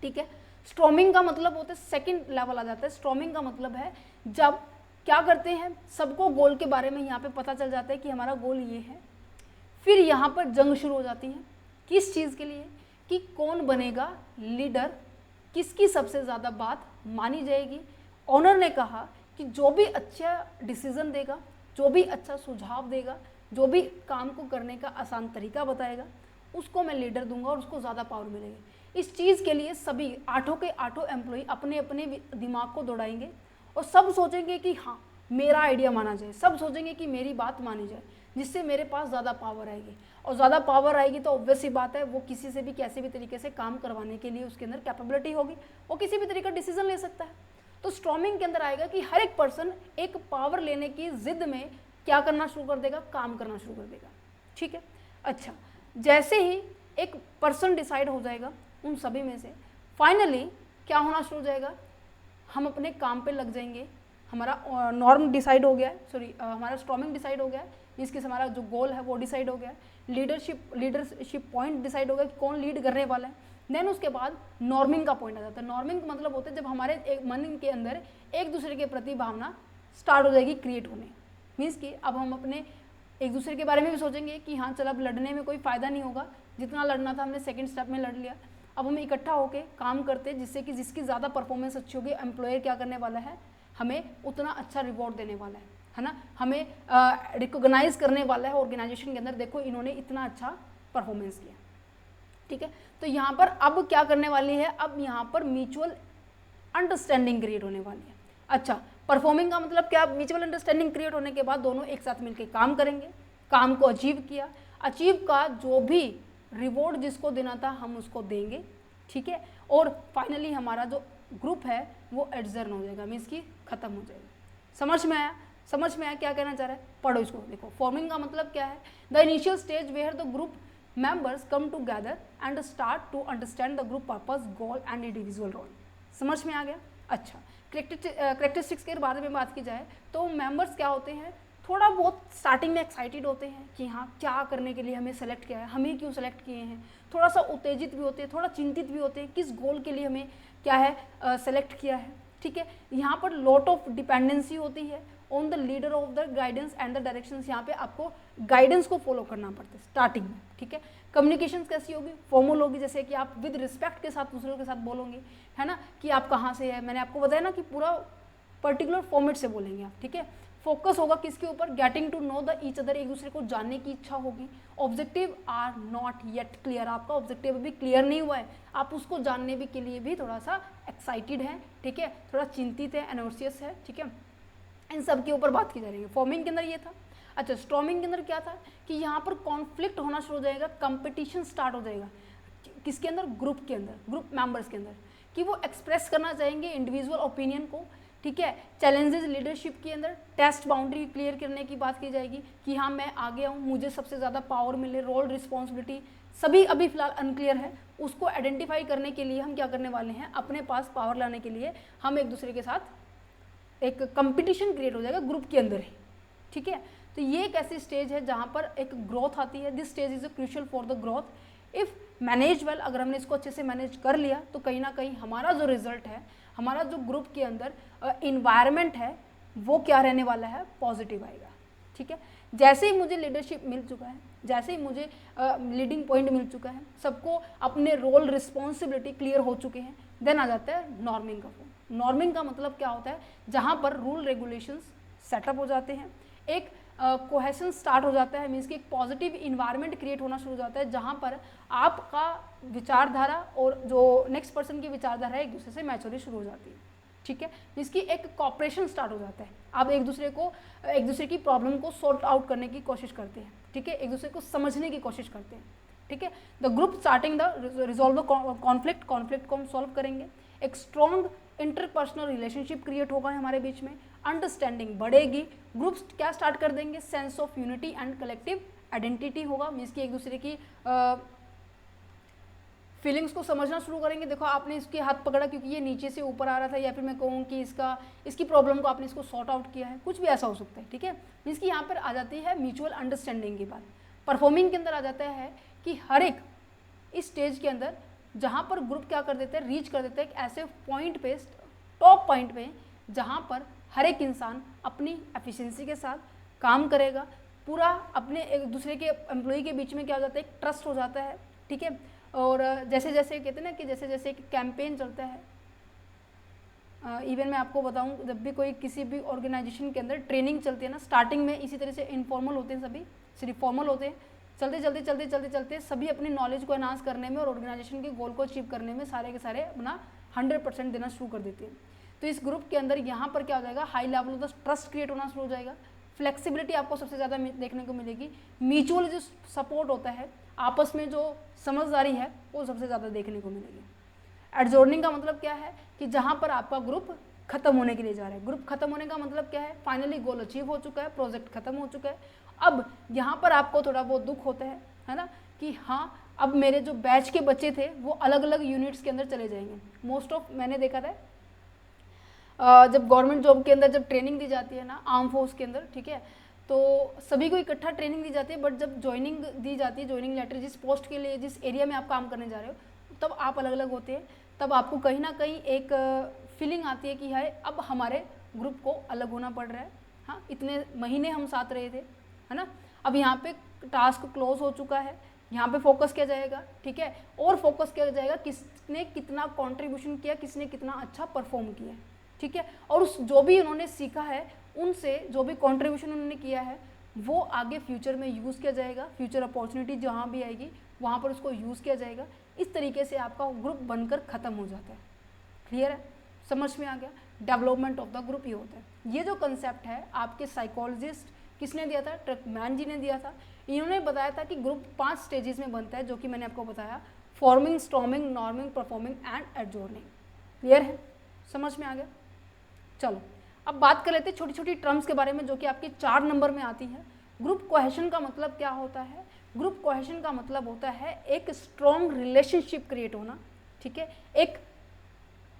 ठीक है। स्टॉर्मिंग का मतलब होता है सेकंड लेवल आ जाता है। स्टॉर्मिंग का मतलब है जब क्या करते हैं, सबको गोल के बारे में यहाँ पे पता चल जाता है कि हमारा गोल ये है। फिर यहाँ पर जंग शुरू हो जाती है, किस चीज़ के लिए, कि कौन बनेगा लीडर, किसकी सबसे ज़्यादा बात मानी जाएगी। ऑनर ने कहा कि जो भी अच्छा डिसीजन देगा, जो भी अच्छा सुझाव देगा, जो भी काम को करने का आसान तरीका बताएगा, उसको मैं लीडर दूंगा और उसको ज़्यादा पावर मिलेगी। इस चीज़ के लिए सभी 8 के 8 एम्प्लॉय अपने अपने दिमाग को दौड़ाएंगे और सब सोचेंगे कि हाँ मेरा आइडिया माना जाए, सब सोचेंगे कि मेरी बात मानी जाए, जिससे मेरे पास ज़्यादा पावर आएगी। और ज़्यादा पावर आएगी तो ऑब्वियस ही बात है वो किसी से भी कैसे भी तरीके से काम करवाने के लिए उसके अंदर कैपेबिलिटी होगी, वो किसी भी तरीके का डिसीजन ले सकता है। तो स्टॉर्मिंग के अंदर आएगा कि हर एक पर्सन एक पावर लेने की जिद में क्या करना शुरू कर देगा, काम करना शुरू कर देगा, ठीक है। अच्छा, जैसे ही एक पर्सन डिसाइड हो जाएगा उन सभी में से, फाइनली क्या होना शुरू हो जाएगा, हम अपने काम पे लग जाएंगे। हमारा नॉर्म डिसाइड हो गया है, सॉरी हमारा स्टॉर्मिंग डिसाइड हो गया है, जिसके से हमारा जो गोल है वो डिसाइड हो गया है। लीडरशिप पॉइंट डिसाइड हो गया कि कौन लीड करने वाला है। देन उसके बाद नॉर्मिंग का पॉइंट आ जाता है। नॉर्मिंग का मतलब होता है जब हमारे एक मन के अंदर एक दूसरे के प्रति भावना स्टार्ट हो जाएगी क्रिएट होने। मीन्स कि अब हम अपने एक दूसरे के बारे में भी सोचेंगे कि हाँ चल अब लड़ने में कोई फ़ायदा नहीं होगा, जितना लड़ना था हमने सेकंड स्टेप में लड़ लिया, अब हम इकट्ठा होकर काम करते जिससे कि जिसकी ज़्यादा परफॉर्मेंस अच्छी होगी एम्प्लॉयर क्या करने वाला है, हमें उतना अच्छा रिवॉर्ड देने वाला है ना, हमें रिकॉग्नाइज करने वाला है ऑर्गेनाइजेशन के अंदर, देखो इन्होंने इतना अच्छा परफॉर्मेंस किया, ठीक है। तो यहाँ पर अब क्या करने वाली है, अब यहाँ पर म्यूचुअल अंडरस्टैंडिंग क्रिएट होने वाली है। अच्छा, परफॉर्मिंग का मतलब क्या, म्यूचुअल अंडरस्टैंडिंग क्रिएट होने के बाद दोनों एक साथ मिलकर काम करेंगे, काम को अचीव किया, अचीव का जो भी रिवॉर्ड जिसको देना था हम उसको देंगे, ठीक है। और फाइनली हमारा जो ग्रुप है वो एडजर्न हो जाएगा, मीन्स की खत्म हो जाएगा। समझ में आया? समझ में आया क्या कहना चाह रहा है? पढ़ो इसको। देखो फॉर्मिंग का मतलब क्या है, the initial stage where the group members come together and start to understand the group purpose, goal and individual role। समझ में आ गया? अच्छा, करेक्टरिस्टिक्स के बारे में बात की जाए तो मेंबर्स क्या होते हैं, थोड़ा बहुत स्टार्टिंग में एक्साइटेड होते हैं कि हाँ क्या करने के लिए हमें सेलेक्ट किया है, हमें क्यों सेलेक्ट किए हैं, थोड़ा सा उत्तेजित भी होते हैं, थोड़ा चिंतित भी होते हैं, किस गोल के लिए हमें क्या है सेलेक्ट किया है, ठीक है। यहाँ पर लॉट ऑफ डिपेंडेंसी होती है on the leader of the guidance and the directions. यहाँ पे आपको गाइडेंस को फॉलो करना पड़ता है स्टार्टिंग में, ठीक है। कम्युनिकेशन कैसी होगी, फॉर्मल होगी, जैसे कि आप विद रिस्पेक्ट के साथ दूसरों के साथ बोलोगे, है ना, कि आप कहाँ से है, मैंने आपको बताया ना कि पूरा पर्टिकुलर फॉर्मेट से बोलेंगे आप, ठीक है। फोकस होगा किसके ऊपर, getting to know the each other, एक दूसरे को जानने की इच्छा होगी। Objective are not yet clear, आपका ऑब्जेक्टिव अभी क्लियर नहीं हुआ है, आप उसको जानने भी के लिए भी थोड़ा सा एक्साइटेड हैं, ठीक है, थोड़ा चिंतित है, एनोर्सियस है, ठीक है, इन सब के ऊपर बात की जा रही है। फॉर्मिंग के अंदर ये था। अच्छा, स्टॉर्मिंग के अंदर क्या था कि यहाँ पर कॉन्फ्लिक्ट होना शुरू हो जाएगा, कंपटीशन स्टार्ट हो जाएगा, किसके अंदर, ग्रुप के अंदर, ग्रुप मेंबर्स के अंदर, कि वो एक्सप्रेस करना चाहेंगे इंडिविजुअल ओपिनियन को, ठीक है। चैलेंजेस लीडरशिप के अंदर टेस्ट बाउंड्री क्लियर करने की बात की जाएगी कि हाँ मैं आगे आऊँ, मुझे सबसे ज़्यादा पावर मिले, रोल रिस्पॉन्सिबिलिटी सभी अभी फिलहाल अनक्लियर है, उसको आइडेंटिफाई करने के लिए हम क्या करने वाले हैं, अपने पास पावर लाने के लिए हम एक दूसरे के साथ एक कंपटीशन क्रिएट हो जाएगा ग्रुप के अंदर ही, ठीक है। तो ये एक ऐसी स्टेज है जहाँ पर एक ग्रोथ आती है, this stage is crucial for the growth if manage well, अगर हमने इसको अच्छे से मैनेज कर लिया तो कहीं ना कहीं हमारा जो रिजल्ट है, हमारा जो ग्रुप के अंदर इन्वायरमेंट है वो क्या रहने वाला है, पॉजिटिव आएगा, ठीक है। जैसे ही मुझे लीडरशिप मिल चुका है, जैसे ही मुझे लीडिंग पॉइंट मिल चुका है, सबको अपने रोल रिस्पॉन्सिबिलिटी क्लियर हो चुके हैं, देन आ जाता है नॉर्मिंग का फॉर्म। नॉर्मिंग का मतलब क्या होता है, जहाँ पर रूल रेगुलेशंस सेटअप हो जाते हैं, एक कोहेशन स्टार्ट हो जाता है, मीन्स कि एक पॉजिटिव इन्वायरमेंट क्रिएट होना शुरू हो जाता है, जहाँ पर आपका विचारधारा और जो नेक्स्ट पर्सन की विचारधारा है एक दूसरे से मैच होनी शुरू हो जाती है, ठीक है। जिसकी एक कॉपरेशन स्टार्ट हो जाता है, आप एक दूसरे की प्रॉब्लम को सॉर्ट आउट करने की कोशिश करते हैं, ठीक है, एक दूसरे को समझने की कोशिश करते हैं, ठीक है। The group starting the resolve the conflict को हम सॉल्व करेंगे, एक स्ट्रॉन्ग इंटरपर्सनल रिलेशनशिप क्रिएट होगा हमारे बीच में, अंडरस्टैंडिंग बढ़ेगी, ग्रुप्स क्या स्टार्ट कर देंगे, sense of unity and collective identity होगा, मीन्स की एक दूसरे की फीलिंग्स को समझना शुरू करेंगे। देखो आपने इसके हाथ पकड़ा क्योंकि ये नीचे से ऊपर आ रहा था, या फिर मैं कहूँ कि इसकी प्रॉब्लम को आपने इसको सॉर्ट आउट किया है, कुछ भी ऐसा हो सकता है, ठीक है। मीन्स की यहाँ पर आ जाती है म्यूचुअल अंडरस्टैंडिंग की बात। परफॉर्मिंग के अंदर आ जाता है कि हर एक इस स्टेज के अंदर जहाँ पर ग्रुप क्या कर देते हैं, रीच कर देते हैं एक ऐसे पॉइंट पे, टॉप पॉइंट पे, जहाँ पर हर एक इंसान अपनी एफिशिएंसी के साथ काम करेगा, पूरा अपने एक दूसरे के एम्प्लॉई के बीच में क्या हो जाता है, एक ट्रस्ट हो जाता है, ठीक है। और जैसे जैसे कहते हैं ना कि जैसे जैसे एक कैंपेन चलता है, इवन मैं आपको बताऊं, जब भी कोई किसी भी ऑर्गेनाइजेशन के अंदर ट्रेनिंग चलती है ना, स्टार्टिंग में इसी तरह से इनफॉर्मल होते हैं, सभी सिर्फ फॉर्मल होते हैं, चलते सभी अपनी नॉलेज को एनहांस करने में और ऑर्गेनाइजेशन के गोल को अचीव करने में सारे के सारे अपना 100% देना शुरू कर देते हैं। तो इस ग्रुप के अंदर यहाँ पर क्या हो जाएगा, high level of the trust create होना शुरू हो जाएगा, फ्लेक्सिबिलिटी आपको सबसे ज़्यादा देखने को मिलेगी, म्यूचुअल जो सपोर्ट होता है, आपस में जो समझदारी है वो सबसे ज़्यादा देखने को मिलेगी। एडजॉर्निंग का मतलब क्या है कि जहाँ पर आपका ग्रुप खत्म होने के लिए जा रहा है, ग्रुप खत्म होने का मतलब क्या है, फाइनली गोल अचीव हो चुका है, प्रोजेक्ट खत्म हो चुका है। अब यहाँ पर आपको थोड़ा बहुत दुख होता है ना, कि हाँ अब मेरे जो बैच के बच्चे थे वो अलग अलग यूनिट्स के अंदर चले जाएंगे। मोस्ट ऑफ मैंने देखा था जब गवर्नमेंट जॉब के अंदर जब ट्रेनिंग दी जाती है ना, आर्म फोर्स के अंदर, ठीक है, तो सभी को इकट्ठा ट्रेनिंग दी जाती है, बट जब ज्वाइनिंग दी जाती है, ज्वाइनिंग लेटर जिस पोस्ट के लिए, जिस एरिया में आप काम करने जा रहे हो, तब आप अलग अलग होते हैं, तब आपको कहीं ना कहीं एक फीलिंग आती है कि हाय अब हमारे ग्रुप को अलग होना पड़ रहा है, हाँ इतने महीने हम साथ रहे थे, है ना, अब यहाँ पे टास्क क्लोज हो चुका है, यहाँ पे फोकस किया जाएगा, ठीक है, और फोकस किया जाएगा किसने कितना कंट्रीब्यूशन किया, किसने कितना अच्छा परफॉर्म किया, ठीक है, और उस जो भी उन्होंने सीखा है, उनसे जो भी कंट्रीब्यूशन उन्होंने किया है वो आगे फ्यूचर में यूज़ किया जाएगा, फ्यूचर अपॉर्चुनिटी जहाँ भी आएगी वहाँ पर उसको यूज़ किया जाएगा। इस तरीके से आपका ग्रुप बनकर ख़त्म हो जाता है। क्लियर है, समझ में आ गया, डेवलपमेंट ऑफ द ग्रुप ये होता है। ये जो कंसेप्ट है आपके साइकोलॉजिस्ट किसने दिया था, ट्रकमैन जी ने दिया था। इन्होंने बताया था कि ग्रुप 5 स्टेजेस में बनता है, जो कि मैंने आपको बताया, forming, storming, norming, performing and adjourning. Clear है, समझ में आ गया। चलो अब बात कर लेते हैं छोटी छोटी टर्म्स के बारे में जो कि आपके 4 नंबर में आती है। ग्रुप कोहेशन का मतलब क्या होता है, ग्रुप कोहेशन का मतलब होता है एक स्ट्रॉन्ग रिलेशनशिप क्रिएट होना, ठीक है, एक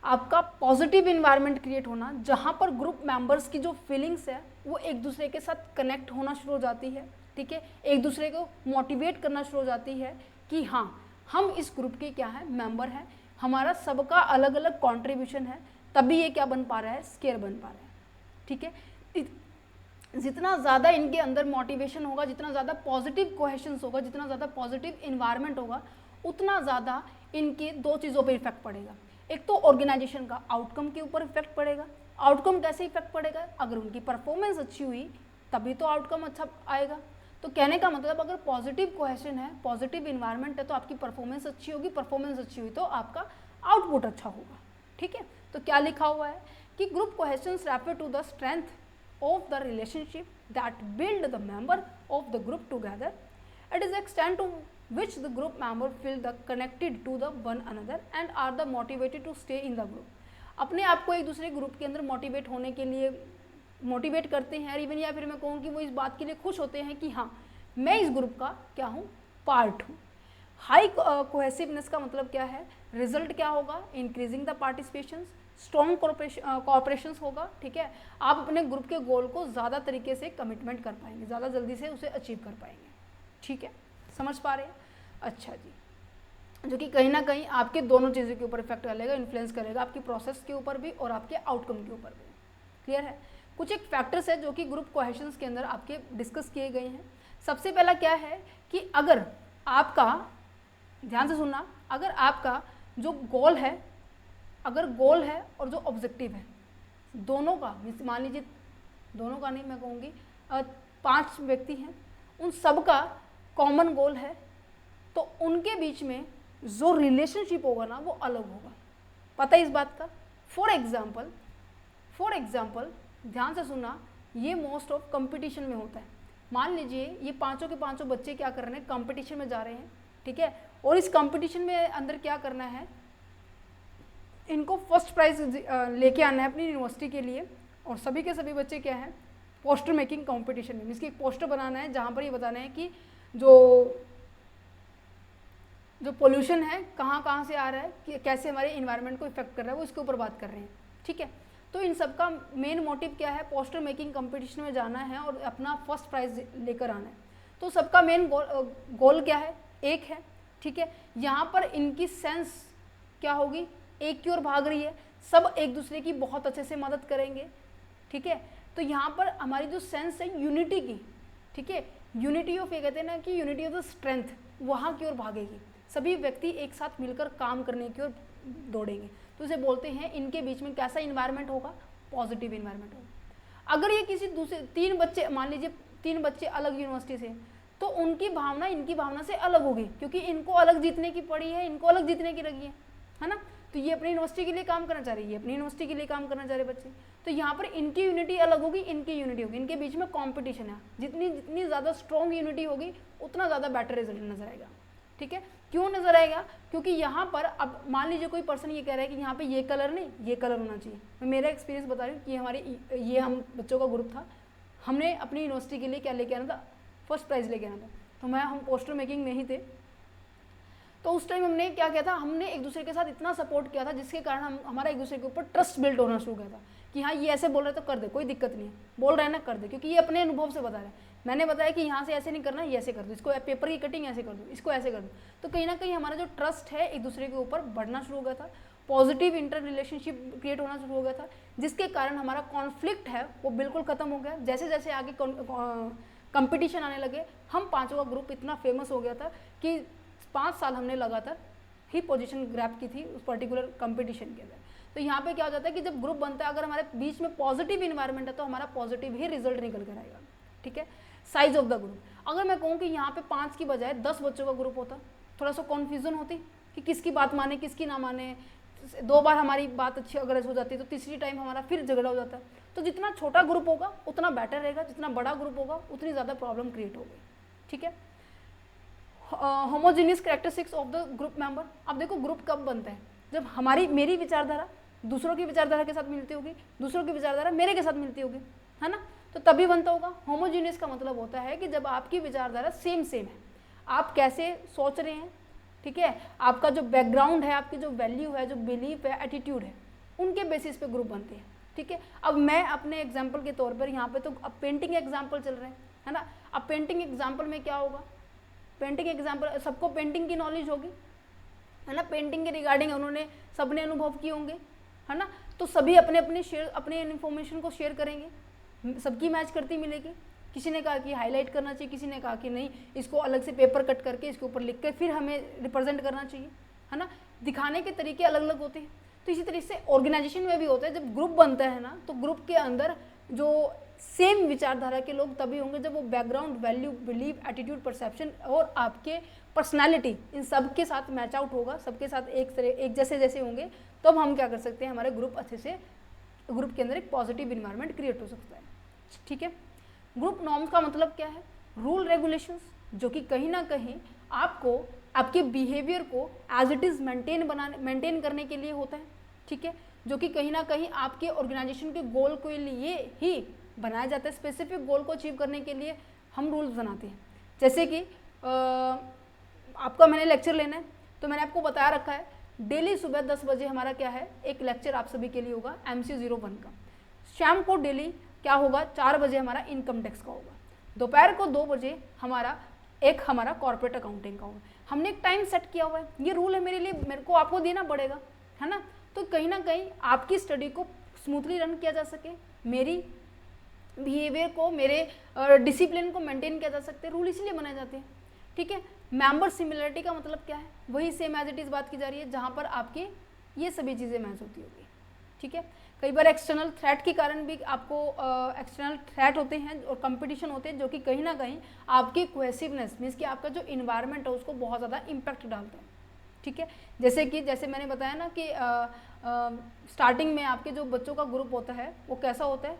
आपका पॉजिटिव इन्वायरमेंट क्रिएट होना, जहाँ पर ग्रुप मेंबर्स की जो फीलिंग्स है वो एक दूसरे के साथ कनेक्ट होना शुरू हो जाती है, ठीक है, एक दूसरे को मोटिवेट करना शुरू हो जाती है कि हाँ हम इस ग्रुप के क्या है, मेंबर हैं, हमारा सबका अलग अलग कॉन्ट्रीब्यूशन है, तभी ये क्या बन पा रहा है, स्केयर बन पा रहा है, ठीक है। जितना ज़्यादा इनके अंदर मोटिवेशन होगा, जितना ज़्यादा पॉजिटिव कोहेशंस होगा, जितना ज़्यादा पॉजिटिव इन्वायरमेंट होगा, उतना ज़्यादा इनके 2 चीज़ों पे इफेक्ट पड़ेगा। एक तो ऑर्गेनाइजेशन का आउटकम के ऊपर इफेक्ट पड़ेगा, आउटकम कैसे इफेक्ट पड़ेगा, अगर उनकी परफॉर्मेंस अच्छी हुई तभी तो आउटकम अच्छा आएगा। तो कहने का मतलब अगर पॉजिटिव कोहेशन है, पॉजिटिव इन्वायरमेंट है, तो आपकी परफॉर्मेंस अच्छी होगी, परफॉर्मेंस अच्छी हुई तो आपका आउटपुट अच्छा होगा। ठीक है, तो क्या लिखा हुआ है कि group cohesions refer to the strength of the relationship that build the member of the group together. It is the extent to which the group member feel the connected to the one another and are the motivated to stay in the group. अपने आप को एक दूसरे group के अंदर motivate होने के लिए मोटिवेट करते हैं, इवन या फिर मैं कहूँ कि वो इस बात के लिए खुश होते हैं कि हाँ मैं इस ग्रुप का क्या हूँ, पार्ट हूँ। हाई कोहेसिवनेस का मतलब क्या है, रिजल्ट क्या होगा, increasing the participation, strong cooperation होगा। ठीक है, आप अपने ग्रुप के गोल को ज़्यादा तरीके से कमिटमेंट कर पाएंगे, ज़्यादा जल्दी से उसे अचीव कर पाएंगे। ठीक है, समझ पा रहे हैं? अच्छा जी, जो कि कहीं ना कहीं आपके दोनों चीज़ों के ऊपर इफेक्ट करेगा, इन्फ्लुएंस करेगा, आपकी प्रोसेस के ऊपर भी और आपके आउटकम के ऊपर भी। क्लियर है? कुछ एक फैक्टर्स है जो कि ग्रुप कोहेशंस के अंदर आपके डिस्कस किए गए हैं। सबसे पहला क्या है कि अगर आपका, ध्यान से सुनना, अगर आपका जो गोल है, अगर गोल है और जो ऑब्जेक्टिव है दोनों का, मान लीजिए दोनों का नहीं, मैं कहूँगी 5 व्यक्ति हैं, उन सब का कॉमन गोल है, तो उनके बीच में जो रिलेशनशिप होगा ना वो अलग होगा। पता है इस बात का? फॉर एग्जाम्पल ध्यान से सुनना, ये मोस्ट ऑफ कंपटीशन में होता है। मान लीजिए ये पाँचों के पाँचों बच्चे क्या कर रहे हैं, कंपटीशन में जा रहे हैं। ठीक है, और इस कंपटीशन में अंदर क्या करना है, इनको फर्स्ट प्राइज लेके आना है अपनी यूनिवर्सिटी के लिए। और सभी के सभी बच्चे क्या हैं, पोस्टर मेकिंग कंपटीशन में, इसकी एक पोस्टर बनाना है जहाँ पर ये बताना है कि जो पोल्यूशन है कहाँ कहाँ से आ रहा है, कि कैसे हमारे इन्वायरमेंट को इफेक्ट कर रहा है, वो इसके ऊपर बात कर रहे हैं। ठीक है, तो इन सब का मेन मोटिव क्या है, पोस्टर मेकिंग कंपटीशन में जाना है और अपना फर्स्ट प्राइज लेकर आना है। तो सबका मेन गोल क्या है, एक है। ठीक है, यहाँ पर इनकी सेंस क्या होगी, एक की ओर भाग रही है, सब एक दूसरे की बहुत अच्छे से मदद करेंगे। ठीक है, तो यहाँ पर हमारी जो सेंस है यूनिटी की, ठीक है, यूनिटी ऑफ, ये कहते हैं ना कि यूनिटी ऑफ द स्ट्रेंथ, वहाँ की ओर भागेगी। सभी व्यक्ति एक साथ मिलकर काम करने की ओर दौड़ेंगे। तो इसे बोलते हैं, इनके बीच में कैसा इन्वायरमेंट होगा, पॉजिटिव इन्वायरमेंट होगा। अगर ये किसी दूसरे 3 बच्चे, मान लीजिए 3 बच्चे अलग यूनिवर्सिटी से, तो उनकी भावना इनकी भावना से अलग होगी, क्योंकि इनको अलग जीतने की पड़ी है, इनको अलग जीतने की लगी है ना। तो ये अपनी यूनिवर्सिटी के लिए काम करना चाह रही है, अपनी यूनिवर्सिटी के लिए काम करना चाह रहे बच्चे। तो यहाँ पर इनकी यूनिटी अलग होगी, इनकी यूनिटी होगी, इनके बीच में कंपटीशन है। जितनी ज़्यादा स्ट्रॉन्ग यूनिटी होगी उतना ज़्यादा बेटर रिजल्ट नजर आएगा। ठीक है, क्यों नजर आएगा, क्योंकि यहाँ पर अब मान लीजिए कोई पर्सन ये कह रहा है कि यहाँ पे ये कलर नहीं, ये कलर होना चाहिए। मैं मेरा एक्सपीरियंस बता रही हूँ कि ये हम बच्चों का ग्रुप था, हमने अपनी यूनिवर्सिटी के लिए क्या लेके आना था, फर्स्ट प्राइज़ लेके आना था। तो हम पोस्टर मेकिंग में ही थे, तो उस टाइम हमने क्या किया था, हमने एक दूसरे के साथ इतना सपोर्ट किया था जिसके कारण हमारा एक दूसरे के ऊपर ट्रस्ट बिल्ड होना शुरू किया था कि हाँ ये ऐसे बोल रहे तो कर दे, कोई दिक्कत नहीं है, बोल रहे हैं ना कर दे, क्योंकि ये अपने अनुभव से बता रहे हैं। मैंने बताया कि यहाँ से ऐसे नहीं करना, ये ऐसे कर दो, इसको पेपर की कटिंग ऐसे कर दो, इसको ऐसे कर दो। तो कहीं ना कहीं हमारा जो ट्रस्ट है एक दूसरे के ऊपर बढ़ना शुरू हो गया था, पॉजिटिव इंटर रिलेशनशिप क्रिएट होना शुरू हो गया था, जिसके कारण हमारा कॉन्फ्लिक्ट है वो बिल्कुल खत्म हो गया। जैसे जैसे आगे कंपटीशन आने लगे, हम पाँचों का ग्रुप इतना फेमस हो गया था कि 5 साल हमने लगातार ही पोजीशन ग्रैब की थी उस पर्टिकुलर कंपटीशन के अंदर। तो यहाँ पे क्या हो जाता है कि जब ग्रुप बनता है, अगर हमारे बीच में पॉजिटिव इन्वायरमेंट है तो हमारा पॉजिटिव ही रिजल्ट निकल कर आएगा। ठीक है, साइज ऑफ द ग्रुप, अगर मैं कहूँ कि यहाँ पे 5 की बजाय 10 बच्चों का ग्रुप होता, थोड़ा सा कन्फ्यूजन होती कि किसकी बात माने किसकी ना माने। 2 बार हमारी बात अच्छी अगर हो जाती है तो तीसरी टाइम हमारा फिर झगड़ा हो जाता है। तो जितना छोटा ग्रुप होगा उतना बेटर रहेगा, जितना बड़ा ग्रुप होगा उतनी ज़्यादा प्रॉब्लम क्रिएट होगी। ठीक है, homogeneous characteristics of the group member. अब देखो ग्रुप कब बनता है, जब मेरी विचारधारा दूसरों की विचारधारा के साथ मिलती होगी, दूसरों की विचारधारा मेरे के साथ मिलती होगी, है ना, तो तभी बनता होगा। होमोजीनियस का मतलब होता है कि जब आपकी विचारधारा सेम है, आप कैसे सोच रहे हैं, ठीक है, आपका जो बैकग्राउंड है, आपकी जो वैल्यू है, जो बिलीफ है, एटीट्यूड है, उनके बेसिस पे ग्रुप बनते हैं। ठीक है, अब मैं अपने एग्जाम्पल के तौर पर यहाँ पे तो अब पेंटिंग एग्जाम्पल चल रहे हैं, है ना। अब पेंटिंग एग्जाम्पल में क्या होगा, पेंटिंग एग्जाम्पल सबको पेंटिंग की नॉलेज होगी, है ना, पेंटिंग के रिगार्डिंग उन्होंने सबने अनुभव किए होंगे, है ना। तो सभी अपने इन्फॉर्मेशन को शेयर करेंगे, सबकी मैच करती मिलेगी। किसी ने कहा कि हाईलाइट करना चाहिए, किसी ने कहा कि नहीं इसको अलग से पेपर कट करके इसके ऊपर लिख कर फिर हमें रिप्रेजेंट करना चाहिए, है ना। दिखाने के तरीके अलग अलग होते हैं। तो इसी तरीके से ऑर्गेनाइजेशन में भी होता है, जब ग्रुप बनता है ना तो ग्रुप के अंदर जो सेम विचारधारा के लोग तभी होंगे जब वो background, value, believe, attitude, perception और आपके पर्सनालिटी इन सब के साथ मैच आउट होगा, सबके साथ एक जैसे होंगे, तो अब हम क्या कर सकते हैं, हमारे ग्रुप अच्छे से, ग्रुप के अंदर एक पॉजिटिव इन्वायरमेंट क्रिएट हो सकता है। ठीक है। ग्रुप नॉर्म्स का मतलब क्या है, रूल रेगुलेशंस, जो कि कहीं ना कहीं आपको आपके बिहेवियर को एज इट इज़ मेंटेन करने के लिए होता है। ठीक है, जो कि कहीं ना कहीं आपके ऑर्गेनाइजेशन के गोल के लिए ही बनाया जाता है। स्पेसिफिक गोल को अचीव करने के लिए हम रूल्स बनाते हैं। जैसे कि आपका मैंने लेक्चर लेना है, तो मैंने आपको बताया रखा है डेली सुबह 10 बजे हमारा क्या है, एक लेक्चर आप सभी के लिए होगा MC01 का। शाम को डेली क्या होगा, 4 बजे हमारा इनकम टैक्स का होगा। दोपहर को 2 बजे हमारा कॉर्पोरेट अकाउंटिंग का होगा। हमने एक टाइम सेट किया हुआ है, ये रूल है मेरे लिए, मेरे को आपको देना पड़ेगा, है ना। तो कहीं ना कहीं आपकी स्टडी को स्मूथली रन किया जा सके, मेरी बिहेवियर को, मेरे डिसिप्लिन को मेंटेन किया जा सकते हैं, रूल इसलिए बनाए जाते हैं। ठीक है। मेंबर सिमिलरिटी का मतलब क्या है, वही सेम एज इट इज़ बात की जा रही है, जहाँ पर आपके ये सभी चीज़ें मैच होती होगी। ठीक है। कई बार एक्सटर्नल थ्रेट के कारण भी आपको एक्सटर्नल थ्रेट होते हैं और कंपटीशन होते हैं, जो कि कहीं ना कहीं आपकी कोहेसिवनेस मीन्स कि आपका जो इन्वायरमेंट है उसको बहुत ज़्यादा इम्पैक्ट डालता है। ठीक है। जैसे मैंने बताया ना कि स्टार्टिंग में आपके जो बच्चों का ग्रुप होता है वो कैसा होता है,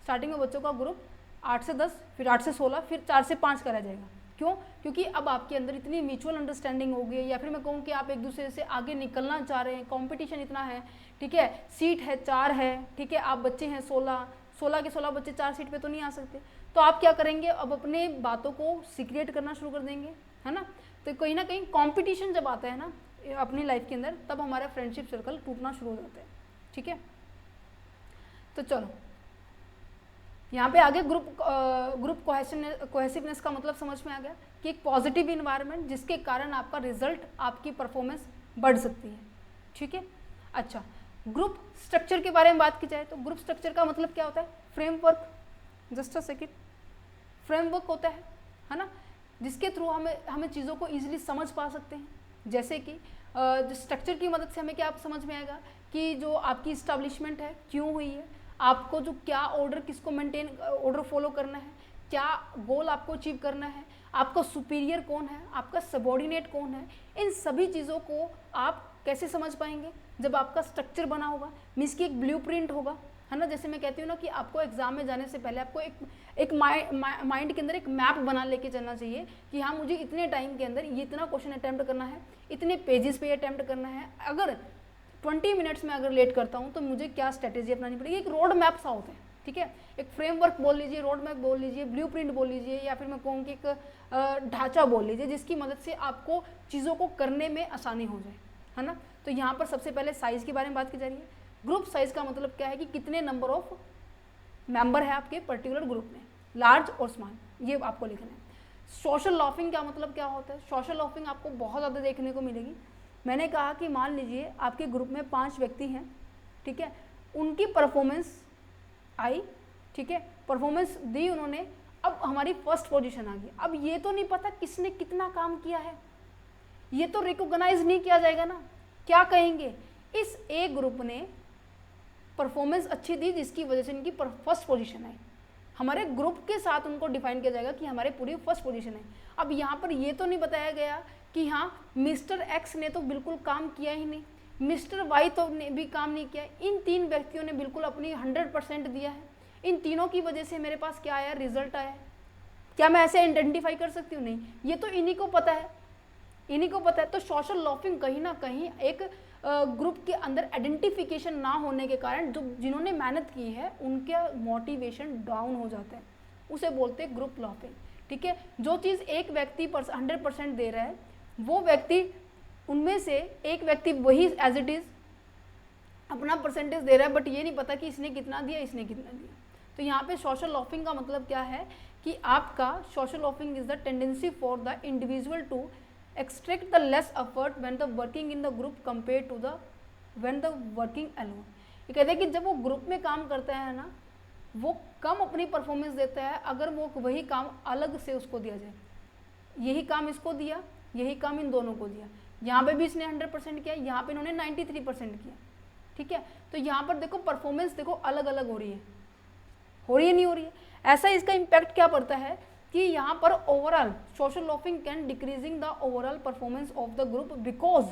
स्टार्टिंग में बच्चों का ग्रुप 8 से 10, फिर 8 से 16, फिर 4 से 5 करा जाएगा। क्यों? क्योंकि अब आपके अंदर इतनी म्यूचुअल अंडरस्टैंडिंग हो गई है, या फिर मैं कहूँ कि आप एक दूसरे से आगे निकलना चाह रहे हैं, कंपटीशन इतना है। ठीक है। सीट है 4 है, ठीक है, आप बच्चे हैं 16 के 16 बच्चे 4 सीट पे तो नहीं आ सकते, तो आप क्या करेंगे, अब अपने बातों को सीक्रेट करना शुरू कर देंगे, है ना। तो कहीं ना कहीं कॉम्पिटिशन जब आता है ना अपनी लाइफ के अंदर, तब हमारा फ्रेंडशिप सर्कल टूटना शुरू हो जाता है। ठीक है। तो चलो यहाँ पे आगे ग्रुप कोहेसिवनेस का मतलब समझ में आ गया कि एक पॉजिटिव इन्वायरमेंट जिसके कारण आपका रिजल्ट, आपकी परफॉर्मेंस बढ़ सकती है। ठीक है। अच्छा, ग्रुप स्ट्रक्चर के बारे में बात की जाए तो ग्रुप स्ट्रक्चर का मतलब क्या होता है, framework, just a second, framework होता है ना, जिसके थ्रू हमें चीज़ों को ईजिली समझ पा सकते हैं। जैसे कि स्ट्रक्चर की मदद से हमें क्या समझ में आएगा कि जो आपकी इस्टेब्लिशमेंट है क्यों हुई है, आपको जो क्या ऑर्डर, किसको मेंटेन ऑर्डर फॉलो करना है, क्या गोल आपको अचीव करना है, आपका सुपीरियर कौन है, आपका सबॉर्डिनेट कौन है, इन सभी चीज़ों को आप कैसे समझ पाएंगे, जब आपका स्ट्रक्चर बना होगा, मीन्स की एक ब्लूप्रिंट होगा, है ना। जैसे मैं कहती हूँ ना कि आपको एग्जाम में जाने से पहले आपको एक माइंड के अंदर एक मैप बना लेके चलना चाहिए कि हाँ मुझे इतने टाइम के अंदर ये इतना क्वेश्चन अटैम्प्ट करना है, इतने पेजेस पे अटैम्प्ट करना है, अगर 20 मिनट्स में अगर लेट करता हूँ तो मुझे क्या स्ट्रेटेजी अपनानी पड़ेगी। एक रोड मैप सा होता है। ठीक है। एक फ्रेमवर्क बोल लीजिए, रोड मैप बोल लीजिए, ब्लूप्रिंट बोल लीजिए, या फिर मैं कहूँ कि एक ढांचा बोल लीजिए, जिसकी मदद से आपको चीज़ों को करने में आसानी हो जाए, है ना। तो यहाँ पर सबसे पहले साइज़ के बारे में बात की जा रही है। ग्रुप साइज़ का मतलब क्या है कि कितने नंबर ऑफ मेंबर है आपके पर्टिकुलर ग्रुप में, लार्ज और स्मॉल, ये आपको लिखना है। सोशल लॉफिंग का मतलब क्या होता है, सोशल लॉफिंग आपको बहुत ज़्यादा देखने को मिलेगी। मैंने कहा कि मान लीजिए आपके ग्रुप में 5 व्यक्ति हैं, ठीक है, उनकी परफॉर्मेंस आई, ठीक है, परफॉर्मेंस दी उन्होंने, अब हमारी फर्स्ट पोजीशन आ गई। अब ये तो नहीं पता किसने कितना काम किया है, ये तो रिकॉग्नाइज नहीं किया जाएगा ना। क्या कहेंगे, इस ए ग्रुप ने परफॉर्मेंस अच्छी दी जिसकी वजह से इनकी फर्स्ट पोजीशन आई। हमारे ग्रुप के साथ उनको डिफाइन किया जाएगा कि हमारे पूरी फर्स्ट पोजीशन है। अब यहाँ पर ये तो नहीं बताया गया कि हाँ मिस्टर एक्स ने तो बिल्कुल काम किया ही नहीं, मिस्टर वाई तो ने भी काम नहीं किया, इन 3 व्यक्तियों ने बिल्कुल अपनी 100% दिया है, इन तीनों की वजह से मेरे पास क्या आया, रिजल्ट आया। क्या मैं ऐसे आइडेंटिफाई कर सकती हूँ? नहीं, ये तो इन्हीं को पता है, इन्हीं को पता है। तो सोशल लॉफिंग कहीं ना कहीं एक ग्रुप के अंदर आइडेंटिफिकेशन ना होने के कारण जो जिन्होंने मेहनत की है उनके मोटिवेशन डाउन हो जाते हैं, उसे बोलते हैं ग्रुप लॉफिंग। ठीक है। जो चीज़ एक व्यक्ति 100% दे रहा है, वो व्यक्ति, उनमें से एक व्यक्ति वही एज इट इज़ अपना परसेंटेज दे रहा है, बट ये नहीं पता कि इसने कितना दिया, इसने कितना दिया। तो यहाँ पे सोशल लॉफिंग का मतलब क्या है कि आपका social loafing is the tendency for the individual to extract the less effort when the working in the group compared to the when the working alone। ये कहते हैं कि जब वो ग्रुप में काम करता है ना, वो कम अपनी परफॉर्मेंस देता है अगर वो वही काम अलग से उसको दिया जाए। यही काम इसको दिया, यही काम इन दोनों को दिया, यहाँ पे भी इसने 100% किया, यहाँ पे इन्होंने 93% किया, ठीक है। तो यहाँ पर देखो परफॉर्मेंस देखो अलग अलग हो रही है नहीं हो रही है। ऐसा इसका इम्पैक्ट क्या पड़ता है कि यहाँ पर overall social loafing can decreasing the overall performance of the group, because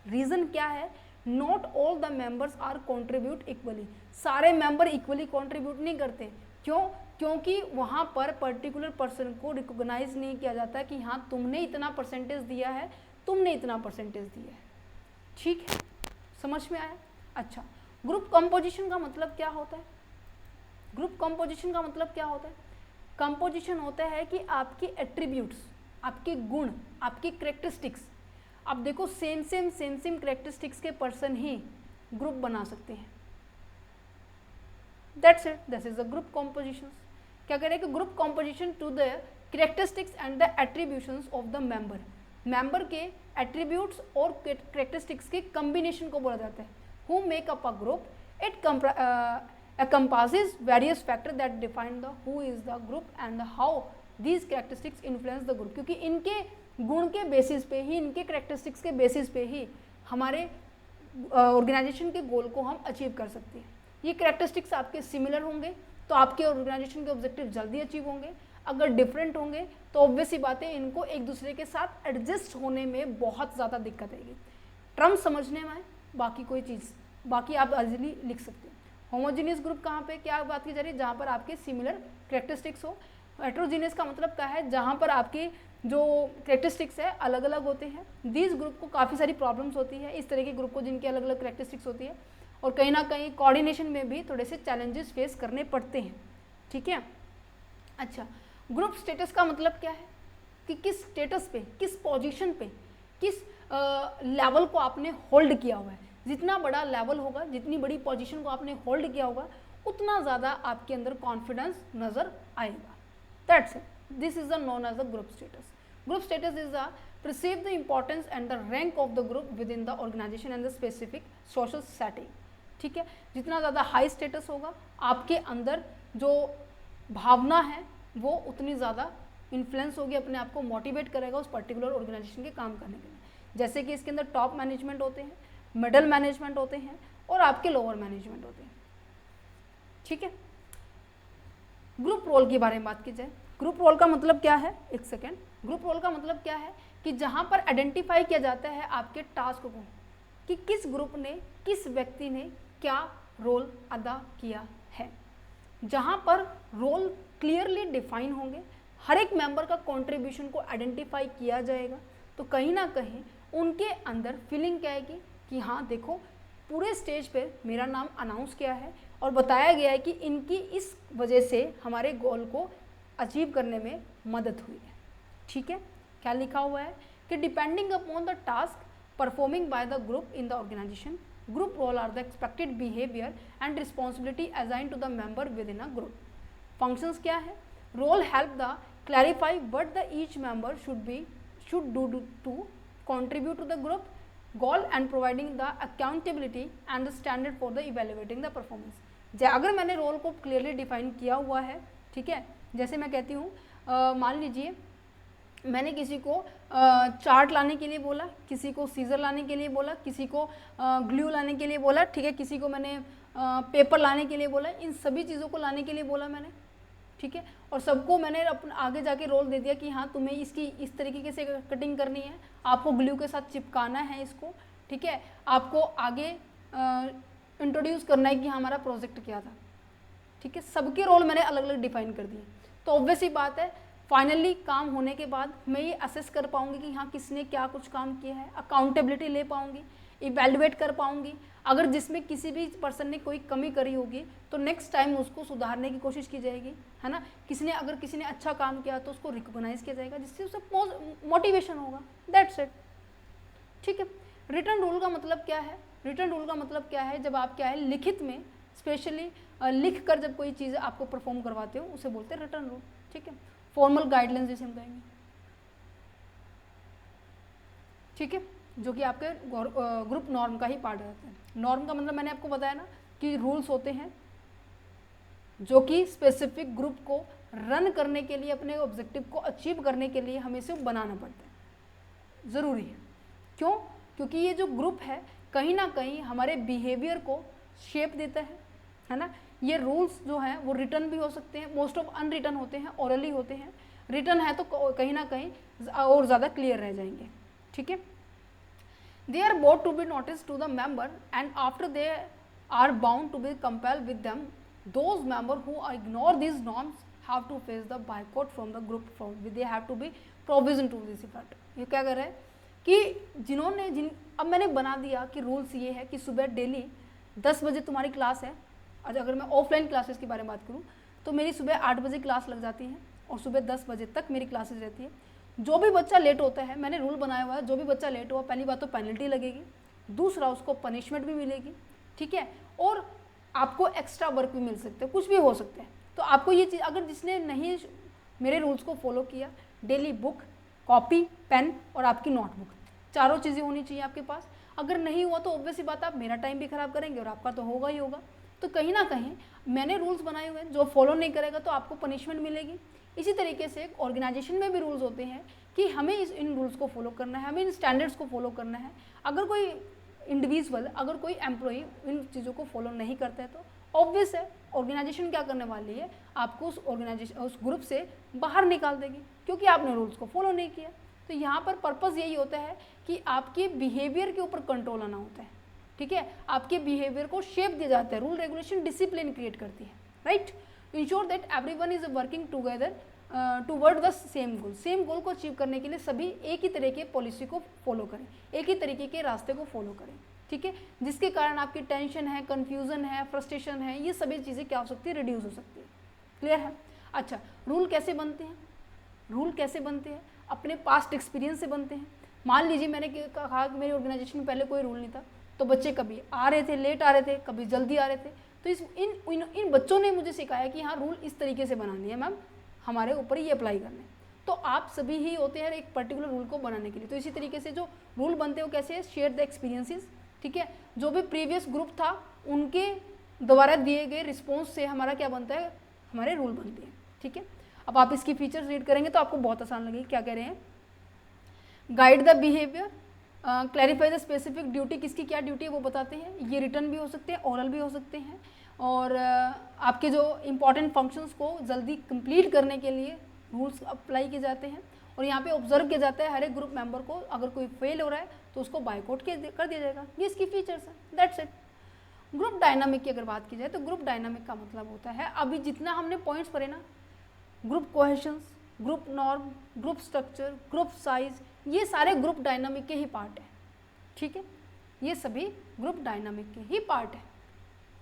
reason क्या है, not all the members are contribute equally, सारे मेंबर इक्वली कंट्रीब्यूट नहीं करते। क्यों? क्योंकि वहाँ पर पर्टिकुलर पर्सन को रिकॉग्नाइज नहीं किया जाता कि हाँ तुमने इतना परसेंटेज दिया है, तुमने इतना परसेंटेज दिया है। ठीक है, समझ में आया? अच्छा, ग्रुप कंपोजिशन का मतलब क्या होता है? ग्रुप कंपोजिशन का मतलब क्या होता है? कंपोजिशन होता है कि आपकी एट्रीब्यूट्स, आपके गुण, आपकी करेक्टरिस्टिक्स, अब देखो सेम करेक्टरिस्टिक्स के पर्सन ही ग्रुप बना सकते हैं। That's it, this is the group composition. क्या कह रहे हैं कि group composition to the characteristics and the attributions of the member, member के एट्रीब्यूट्स और करेक्टरिस्टिक्स के कॉम्बिनेशन को बोला जाता है। Who make up a group, it encompasses various factors that define the who is the group and how these characteristics influence the group, क्योंकि इनके गुण के बेसिस पे ही, इनके करेक्टरिस्टिक्स के बेसिस पे ही हमारे ऑर्गेनाइजेशन के गोल को हम अचीव कर सकते हैं। ये करेक्टरिस्टिक्स आपके सिमिलर होंगे तो आपके ऑर्गेनाइजेशन के ऑब्जेक्टिव जल्दी अचीव होंगे, अगर डिफरेंट होंगे तो ऑब्वियस सी बात है इनको एक दूसरे के साथ एडजस्ट होने में बहुत ज़्यादा दिक्कत आएगी। टर्म समझने में, बाकी कोई चीज़ बाकी आप इजीली लिख सकते हैं। होमोजीनियस ग्रुप कहाँ पे क्या बात की जा रही है? जहाँ पर आपके सिमिलर करेक्टरिस्टिक्स हो। हेट्रोजीनियस का मतलब क्या है? जहाँ पर आपके जो करेक्टरिस्टिक्स है अलग अलग होते हैं। दिस ग्रुप को काफ़ी सारी प्रॉब्लम्स होती है, इस तरह के ग्रुप को जिनकी अलग अलग करेक्टरिस्टिक्स होती है, और कहीं ना कहीं कोऑर्डिनेशन में भी थोड़े से चैलेंजेस फेस करने पड़ते हैं। ठीक है। अच्छा, ग्रुप स्टेटस का मतलब क्या है कि किस स्टेटस पे, किस पोजीशन पे, किस लेवल को आपने होल्ड किया हुआ है। जितना बड़ा लेवल होगा, जितनी बड़ी पोजीशन को आपने होल्ड किया होगा, उतना ज़्यादा आपके अंदर कॉन्फिडेंस नज़र आएगा। That's it, this is the known as the group status. Group status is the perceive the importance and the rank of the group within the organization and the specific social setting। ठीक है, जितना ज़्यादा high status होगा आपके अंदर जो भावना है वो उतनी ज़्यादा इन्फ्लुएंस होगी, अपने आप को मोटिवेट करेगा उस पर्टिकुलर ऑर्गेनाइजेशन के काम करने के लिए। जैसे कि इसके अंदर टॉप मैनेजमेंट होते हैं, मिडल मैनेजमेंट होते हैं और आपके लोअर मैनेजमेंट होते हैं। ठीक है, ग्रुप रोल के बारे में बात की जाए। ग्रुप रोल का मतलब क्या है? एक सेकेंड। ग्रुप रोल का मतलब क्या है कि जहाँ पर आइडेंटिफाई किया जाता है आपके टास्क को कि किस ग्रुप ने, किस व्यक्ति ने क्या रोल अदा किया है। जहाँ पर रोल क्लियरली डिफाइन होंगे, हर एक मेंबर का कंट्रीब्यूशन को आइडेंटिफाई किया जाएगा, तो कहीं ना कहीं उनके अंदर फीलिंग क्या आएगी कि हाँ देखो पूरे स्टेज पे मेरा नाम अनाउंस किया है और बताया गया है कि इनकी इस वजह से हमारे गोल को अचीव करने में मदद हुई है। ठीक है, क्या लिखा हुआ है कि depending upon the task performing by the group in the organisation, group role are the expected behaviour and responsibility assigned to the member within a group. Functions क्या है? Role help the clarify what the each member should do to contribute to the group goal and providing the accountability and the standard for the evaluating the performance। अगर मैंने role को clearly define किया हुआ है, ठीक है, जैसे मैं कहती हूँ मान लीजिए मैंने किसी को चार्ट लाने के लिए बोला, किसी को सीजर लाने के लिए बोला, किसी को ग्लू लाने के लिए बोला, ठीक है, किसी को मैंने पेपर लाने के लिए बोला, इन सभी चीज़ों को लाने के लिए बोला मैंने, ठीक है, और सबको मैंने अपना आगे जाके रोल दे दिया कि हाँ तुम्हें इसकी इस तरीके से कटिंग करनी है, आपको ग्लू के साथ चिपकाना है इसको, ठीक है, आपको आगे इंट्रोड्यूस करना है कि हाँ हमारा प्रोजेक्ट क्या था। ठीक है, सबके रोल मैंने अलग अलग डिफाइन कर दिए, तो ऑब्वियस ही बात है फाइनली काम होने के बाद मैं ये असेस कर पाऊंगी कि हाँ किसने क्या कुछ काम किया है, अकाउंटेबिलिटी ले पाऊंगी, इवेल्युएट कर पाऊंगी। अगर जिसमें किसी भी पर्सन ने कोई कमी करी होगी तो नेक्स्ट टाइम उसको सुधारने की कोशिश की जाएगी, है ना। अगर किसी ने अच्छा काम किया तो उसको रिकॉग्नाइज किया जाएगा, जिससे उसे मोटिवेशन होगा। That's it. ठीक है, रिटर्न रूल का मतलब क्या है? रिटर्न रूल का मतलब क्या है? जब आप क्या है लिखित में स्पेशली लिख कर जब कोई चीज़ आपको परफॉर्म करवाते हो उसे बोलते हैं रिटर्न रूल। ठीक है, फॉर्मल गाइडलाइंस जिसे हम कहेंगे, ठीक है, जो कि आपके ग्रुप नॉर्म का ही पार्ट रहता है। नॉर्म का मतलब मैंने आपको बताया ना कि रूल्स होते हैं जो कि स्पेसिफिक ग्रुप को रन करने के लिए, अपने ऑब्जेक्टिव को अचीव करने के लिए हमें से बनाना पड़ता है, ज़रूरी है। क्यों? क्योंकि ये जो ग्रुप है कहीं ना कहीं हमारे बिहेवियर को शेप देता है ना। ये रूल्स जो हैं वो रिटर्न भी हो सकते हैं, मोस्ट ऑफ अनरिटन होते हैं, ओरली होते हैं। रिटर्न है तो कहीं ना कहीं और ज़्यादा क्लियर रह जाएंगे, ठीक है। They are both to be notice to the member and after they are bound to be compel with them those member who ignore these norms have to face the boycott from the group from they have to be provision to this effect. ये क्या कर रहे हैं कि अब मैंने बना दिया कि रूल्स ये है कि सुबह डेली 10 बजे तुम्हारी क्लास है। अगर मैं ऑफलाइन क्लासेस के बारे में बात करूँ तो मेरी सुबह 8 बजे क्लास लग जाती है और सुबह 10 बजे तक मेरी क्लासेस रहती है। जो भी बच्चा लेट होता है, मैंने रूल बनाया हुआ है, जो भी बच्चा लेट हुआ, पहली बात तो पेनल्टी लगेगी, दूसरा उसको पनिशमेंट भी मिलेगी, ठीक है, और आपको एक्स्ट्रा वर्क भी मिल सकते हैं, कुछ भी हो सकते हैं। तो आपको ये चीज़, अगर जिसने नहीं मेरे रूल्स को फॉलो किया, डेली बुक, कॉपी, पेन और आपकी नोटबुक, चारों चीज़ें होनी चाहिए आपके पास। अगर नहीं हुआ तो ऑब्वियस सी बात, आप मेरा टाइम भी खराब करेंगे और आपका तो होगा ही होगा। तो कहीं ना कहीं मैंने रूल्स बनाए हुए हैं, जो फॉलो नहीं करेगा तो आपको पनिशमेंट मिलेगी। इसी तरीके से एक ऑर्गेनाइजेशन में भी रूल्स होते हैं कि हमें इन रूल्स को फॉलो करना है, हमें इन स्टैंडर्ड्स को फॉलो करना है। अगर कोई इंडिविजुअल, अगर कोई एम्प्लॉई इन चीज़ों को फॉलो नहीं करता है तो ऑब्वियस है ऑर्गेनाइजेशन क्या करने वाली है, आपको उस ग्रुप से बाहर निकाल देगी, क्योंकि आपने रूल्स को फॉलो नहीं किया। तो यहाँ पर पर्पज़ यही होता है कि आपके बिहेवियर के ऊपर कंट्रोल आना होता है, ठीक है। आपके बिहेवियर को शेप दिया जाता है, रूल रेगुलेशन डिसिप्लिन क्रिएट करती है, right. Ensure that everyone is working together toward the same goal. Same गोल को अचीव करने के लिए सभी एक ही तरह के पॉलिसी को फॉलो करें, एक ही तरीके के रास्ते को फॉलो करें, ठीक है, जिसके कारण आपकी टेंशन है, कन्फ्यूजन है, फ्रस्ट्रेशन है, ये सभी चीज़ें क्या हो सकती है, रिड्यूस हो सकती है। क्लियर है। अच्छा, रूल कैसे बनते हैं? रूल कैसे बनते हैं? अपने पास्ट एक्सपीरियंस से बनते हैं। मान लीजिए मैंने कहा कि मेरी ऑर्गेनाइजेशन में पहले कोई रूल नहीं था, तो बच्चे कभी आ रहे थे, लेट आ रहे थे, कभी जल्दी आ रहे थे, तो इन बच्चों ने मुझे सिखाया कि हाँ, रूल इस तरीके से बनानी है मैम, हमारे ऊपर ही अप्लाई करने। तो आप सभी ही होते हैं एक पर्टिकुलर रूल को बनाने के लिए। तो इसी तरीके से जो रूल बनते हैं वो कैसे है, शेयर द एक्सपीरियंसेस, ठीक है। जो भी प्रीवियस ग्रुप था उनके द्वारा दिए गए रिस्पॉन्स से हमारा क्या बनता है, हमारे रूल बनते हैं, ठीक है। अब आप इसकी फीचर्स रीड करेंगे तो आपको बहुत आसान लगेगी। क्या कह रहे हैं, guide the behaviour, clarify the specific duty, किसकी क्या ड्यूटी है वो बताते हैं। ये रिटर्न भी हो सकते हैं, ओरल भी हो सकते हैं, और आपके जो इंपॉर्टेंट फंक्शंस को जल्दी कंप्लीट करने के लिए रूल्स अप्लाई किए जाते हैं। और यहाँ पे ऑब्जर्व किया जाता है हर एक ग्रुप मेंबर को, अगर कोई फेल हो रहा है तो उसको बाइकआउट कर दिया जाएगा। ये इसकी फीचर्स हैं, दैट्स इट। ग्रुप डायनामिक की अगर बात की जाए तो ग्रुप डायनामिक का मतलब होता है, अभी जितना हमने पॉइंट्स पढ़े ना, group cohesions, group norm, group structure, group size, ये सारे ग्रुप डायनामिक के ही पार्ट हैं, ठीक है। ये सभी ग्रुप डायनामिक के ही पार्ट हैं,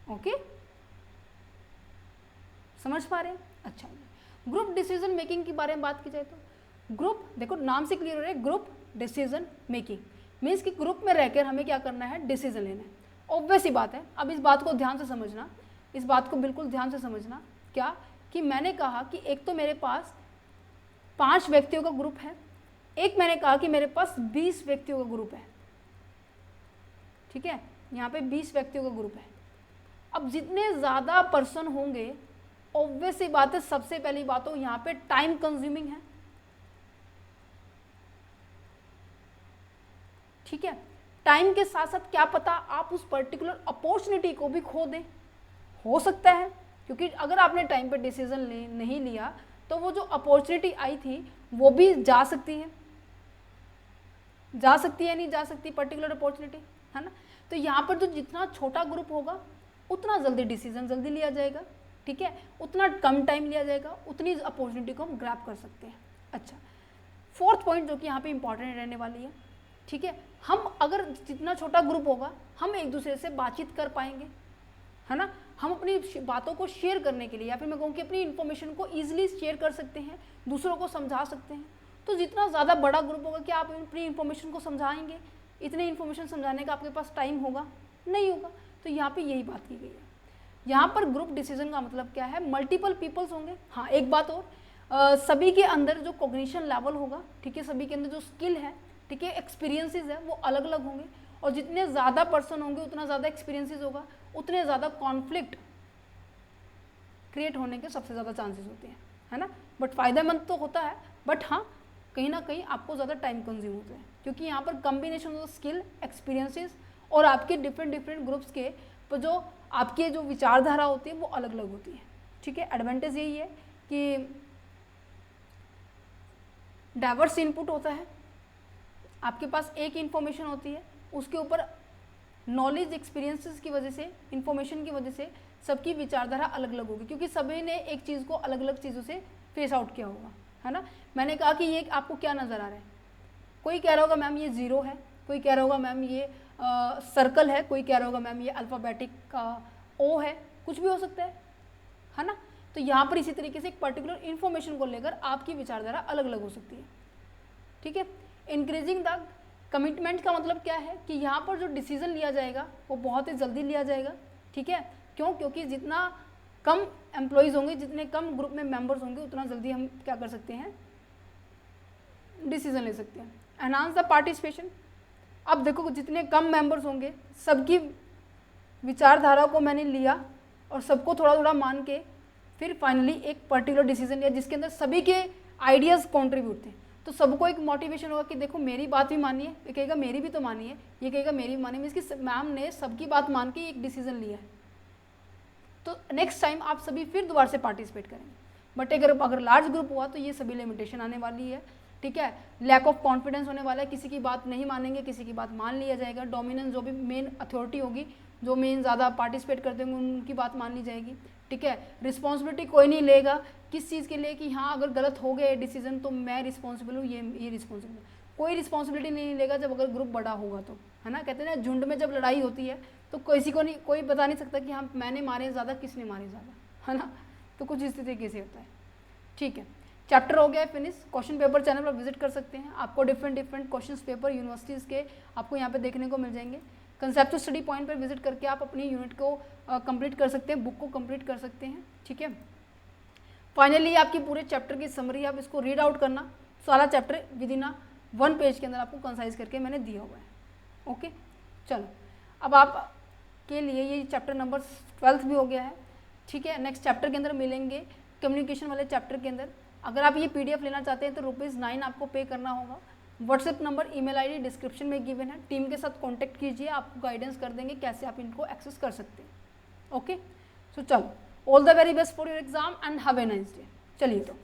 ओके, समझ पा रहे हैं। अच्छा, ग्रुप डिसीजन मेकिंग के बारे में बात की जाए तो ग्रुप, देखो नाम से क्लियर हो रहा है, ग्रुप डिसीजन मेकिंग मीन्स कि ग्रुप में रहकर हमें क्या करना है, डिसीजन लेना है। ऑब्वियस ही बात है। अब इस बात को ध्यान से समझना, इस बात को बिल्कुल ध्यान से समझना, क्या कि मैंने कहा कि एक तो मेरे पास 5 व्यक्तियों का ग्रुप है, एक मैंने कहा कि मेरे पास 20 व्यक्तियों का ग्रुप है, ठीक है। यहाँ पे 20 व्यक्तियों का ग्रुप है। अब जितने ज़्यादा पर्सन होंगे, ऑब्वियस सी बात है, सबसे पहली बात तो यहाँ पे टाइम कंज्यूमिंग है, ठीक है। टाइम के साथ साथ क्या पता आप उस पर्टिकुलर अपॉर्चुनिटी को भी खो दें, हो सकता है, क्योंकि अगर आपने टाइम पे डिसीजन नहीं लिया तो वो जो अपॉर्चुनिटी आई थी वो भी जा सकती है, नहीं जा सकती पर्टिकुलर अपॉर्चुनिटी, है ना। तो यहाँ पर जो जितना छोटा ग्रुप होगा उतना जल्दी डिसीजन जल्दी लिया जाएगा, ठीक है, उतना कम टाइम लिया जाएगा, उतनी अपॉर्चुनिटी को हम ग्रैब कर सकते हैं। अच्छा, फोर्थ पॉइंट जो कि यहाँ पे इंपॉर्टेंट रहने वाली है, ठीक है, हम अगर जितना छोटा ग्रुप होगा हम एक दूसरे से बातचीत कर पाएंगे, है ना। हम अपनी बातों को शेयर करने के लिए, या फिर मैं कहूँ कि अपनी इन्फॉर्मेशन को ईजिली शेयर कर सकते हैं, दूसरों को समझा सकते हैं। तो जितना ज़्यादा बड़ा ग्रुप होगा, क्या आप अपनी इन्फॉर्मेशन को समझाएंगे? इतने इन्फॉर्मेशन समझाने का आपके पास टाइम होगा? नहीं होगा। तो यहाँ पे यही बात की गई है। यहाँ पर ग्रुप डिसीजन का मतलब क्या है, मल्टीपल पीपल्स होंगे। हाँ, एक बात और, सभी के अंदर जो कॉग्निशन लेवल होगा, ठीक है, सभी के अंदर जो स्किल है, ठीक है, एक्सपीरियंसेस है, वो अलग अलग होंगे। और जितने ज़्यादा पर्सन होंगे उतना ज़्यादा एक्सपीरियंसेस होगा, उतने ज़्यादा कॉन्फ्लिक्ट क्रिएट होने के सबसे ज़्यादा चांसेस होते हैं, है ना। बट फ़ायदेमंद तो होता है, बट हाँ कहीं ना कहीं आपको ज़्यादा टाइम कंज्यूम होता है, क्योंकि यहाँ पर कॉम्बिनेशन ऑफ स्किल, एक्सपीरियंसेस और आपके डिफरेंट ग्रुप्स के पर जो आपकी जो विचारधारा होती है वो अलग अलग होती है, ठीक है। एडवांटेज यही है कि डाइवर्स इनपुट होता है, आपके पास एक इन्फॉर्मेशन होती है, उसके ऊपर नॉलेज एक्सपीरियंसेस की वजह से, इन्फॉर्मेशन की वजह से सबकी विचारधारा अलग अलग होगी, क्योंकि सभी ने एक चीज़ को अलग अलग चीज़ों से फेस आउट किया होगा, है ना। मैंने कहा कि ये आपको क्या नज़र आ रहा है, कोई कह रहा होगा मैम ये ज़ीरो है, कोई कह रहा होगा मैम ये सर्कल है, कोई कह रहा होगा मैम ये अल्फ़ाबेटिक का ओ है, कुछ भी हो सकता है ना। तो यहाँ पर इसी तरीके से एक पर्टिकुलर इन्फॉर्मेशन को लेकर आपकी विचारधारा अलग अलग हो सकती है, ठीक है। इंक्रीजिंग द कमिटमेंट का मतलब क्या है कि यहाँ पर जो डिसीजन लिया जाएगा वो बहुत ही जल्दी लिया जाएगा, ठीक है। क्यों? क्योंकि जितना कम एम्प्लॉयज़ होंगे, जितने कम ग्रुप में मेंबर्स होंगे, उतना जल्दी हम क्या कर सकते हैं, डिसीजन ले सकते हैं। एनहांस द पार्टिसिपेशन, अब देखो जितने कम मेंबर्स होंगे, सबकी विचारधारा को मैंने लिया और सबको थोड़ा थोड़ा मान के फिर फाइनली एक पर्टिकुलर डिसीजन लिया जिसके अंदर सभी के आइडियाज़ कॉन्ट्रीब्यूट थे, तो सबको एक मोटिवेशन होगा कि देखो मेरी बात भी मानिए, ये कहेगा मेरी भी तो मानिए, ये कहेगा मेरी भी मानिए, मीन्स कि मैम ने सबकी बात मान के एक डिसीजन लिया है। तो नेक्स्ट टाइम आप सभी फिर दोबारा से पार्टिसिपेट करेंगे। बट अगर लार्ज ग्रुप हुआ तो ये सभी लिमिटेशन आने वाली है, ठीक है। लैक ऑफ कॉन्फिडेंस होने वाला है, किसी की बात नहीं मानेंगे, किसी की बात मान लिया जाएगा। डोमिनेंस, जो भी मेन अथॉरिटी होगी, जो मेन ज़्यादा पार्टिसिपेट करते होंगे, उनकी बात मान ली जाएगी, ठीक है। रिस्पॉन्सिबिलिटी कोई नहीं लेगा किस चीज़ के लिए कि हाँ अगर गलत हो गया डिसीजन तो मैं रिस्पॉन्सिबल हूँ, ये रिस्पॉन्सिबल, कोई रिस्पॉन्सिबिलिटी नहीं लेगा जब अगर ग्रुप बड़ा होगा तो, है ना। कहते हैं ना झुंड में जब लड़ाई होती है तो किसी को नहीं, कोई बता नहीं सकता कि हाँ मैंने मारे ज़्यादा, किसने मारे ज़्यादा, है ना। तो कुछ इस तरीके से होता है, ठीक है। चैप्टर हो गया फिनिश। क्वेश्चन पेपर चैनल पर विजिट कर सकते हैं, आपको डिफरेंट क्वेश्चन पेपर यूनिवर्सिटीज़ के आपको यहाँ पे देखने को मिल जाएंगे। कंसेप्चुअल स्टडी पॉइंट पर विजिट करके आप अपनी यूनिट को कंप्लीट कर सकते हैं, बुक को कंप्लीट कर सकते हैं, ठीक है। फाइनली आपकी पूरे चैप्टर की समरी, आप इसको रीड आउट करना, सारा चैप्टर विद इन 1 पेज के अंदर आपको कंसाइज करके मैंने दिया हुआ है, ओके। चलो अब आप के लिए ये चैप्टर नंबर 12 भी हो गया है, ठीक है। नेक्स्ट चैप्टर के अंदर मिलेंगे कम्युनिकेशन वाले चैप्टर के अंदर। अगर आप ये PDF लेना चाहते हैं तो ₹9 आपको पे करना होगा। WhatsApp number, email ID description में गिवन है, टीम के साथ कांटेक्ट कीजिए, आपको गाइडेंस कर देंगे कैसे आप इनको एक्सेस कर सकते हैं, ओके। सो चलो, all the very best for your exam and have a nice day. चलिए तो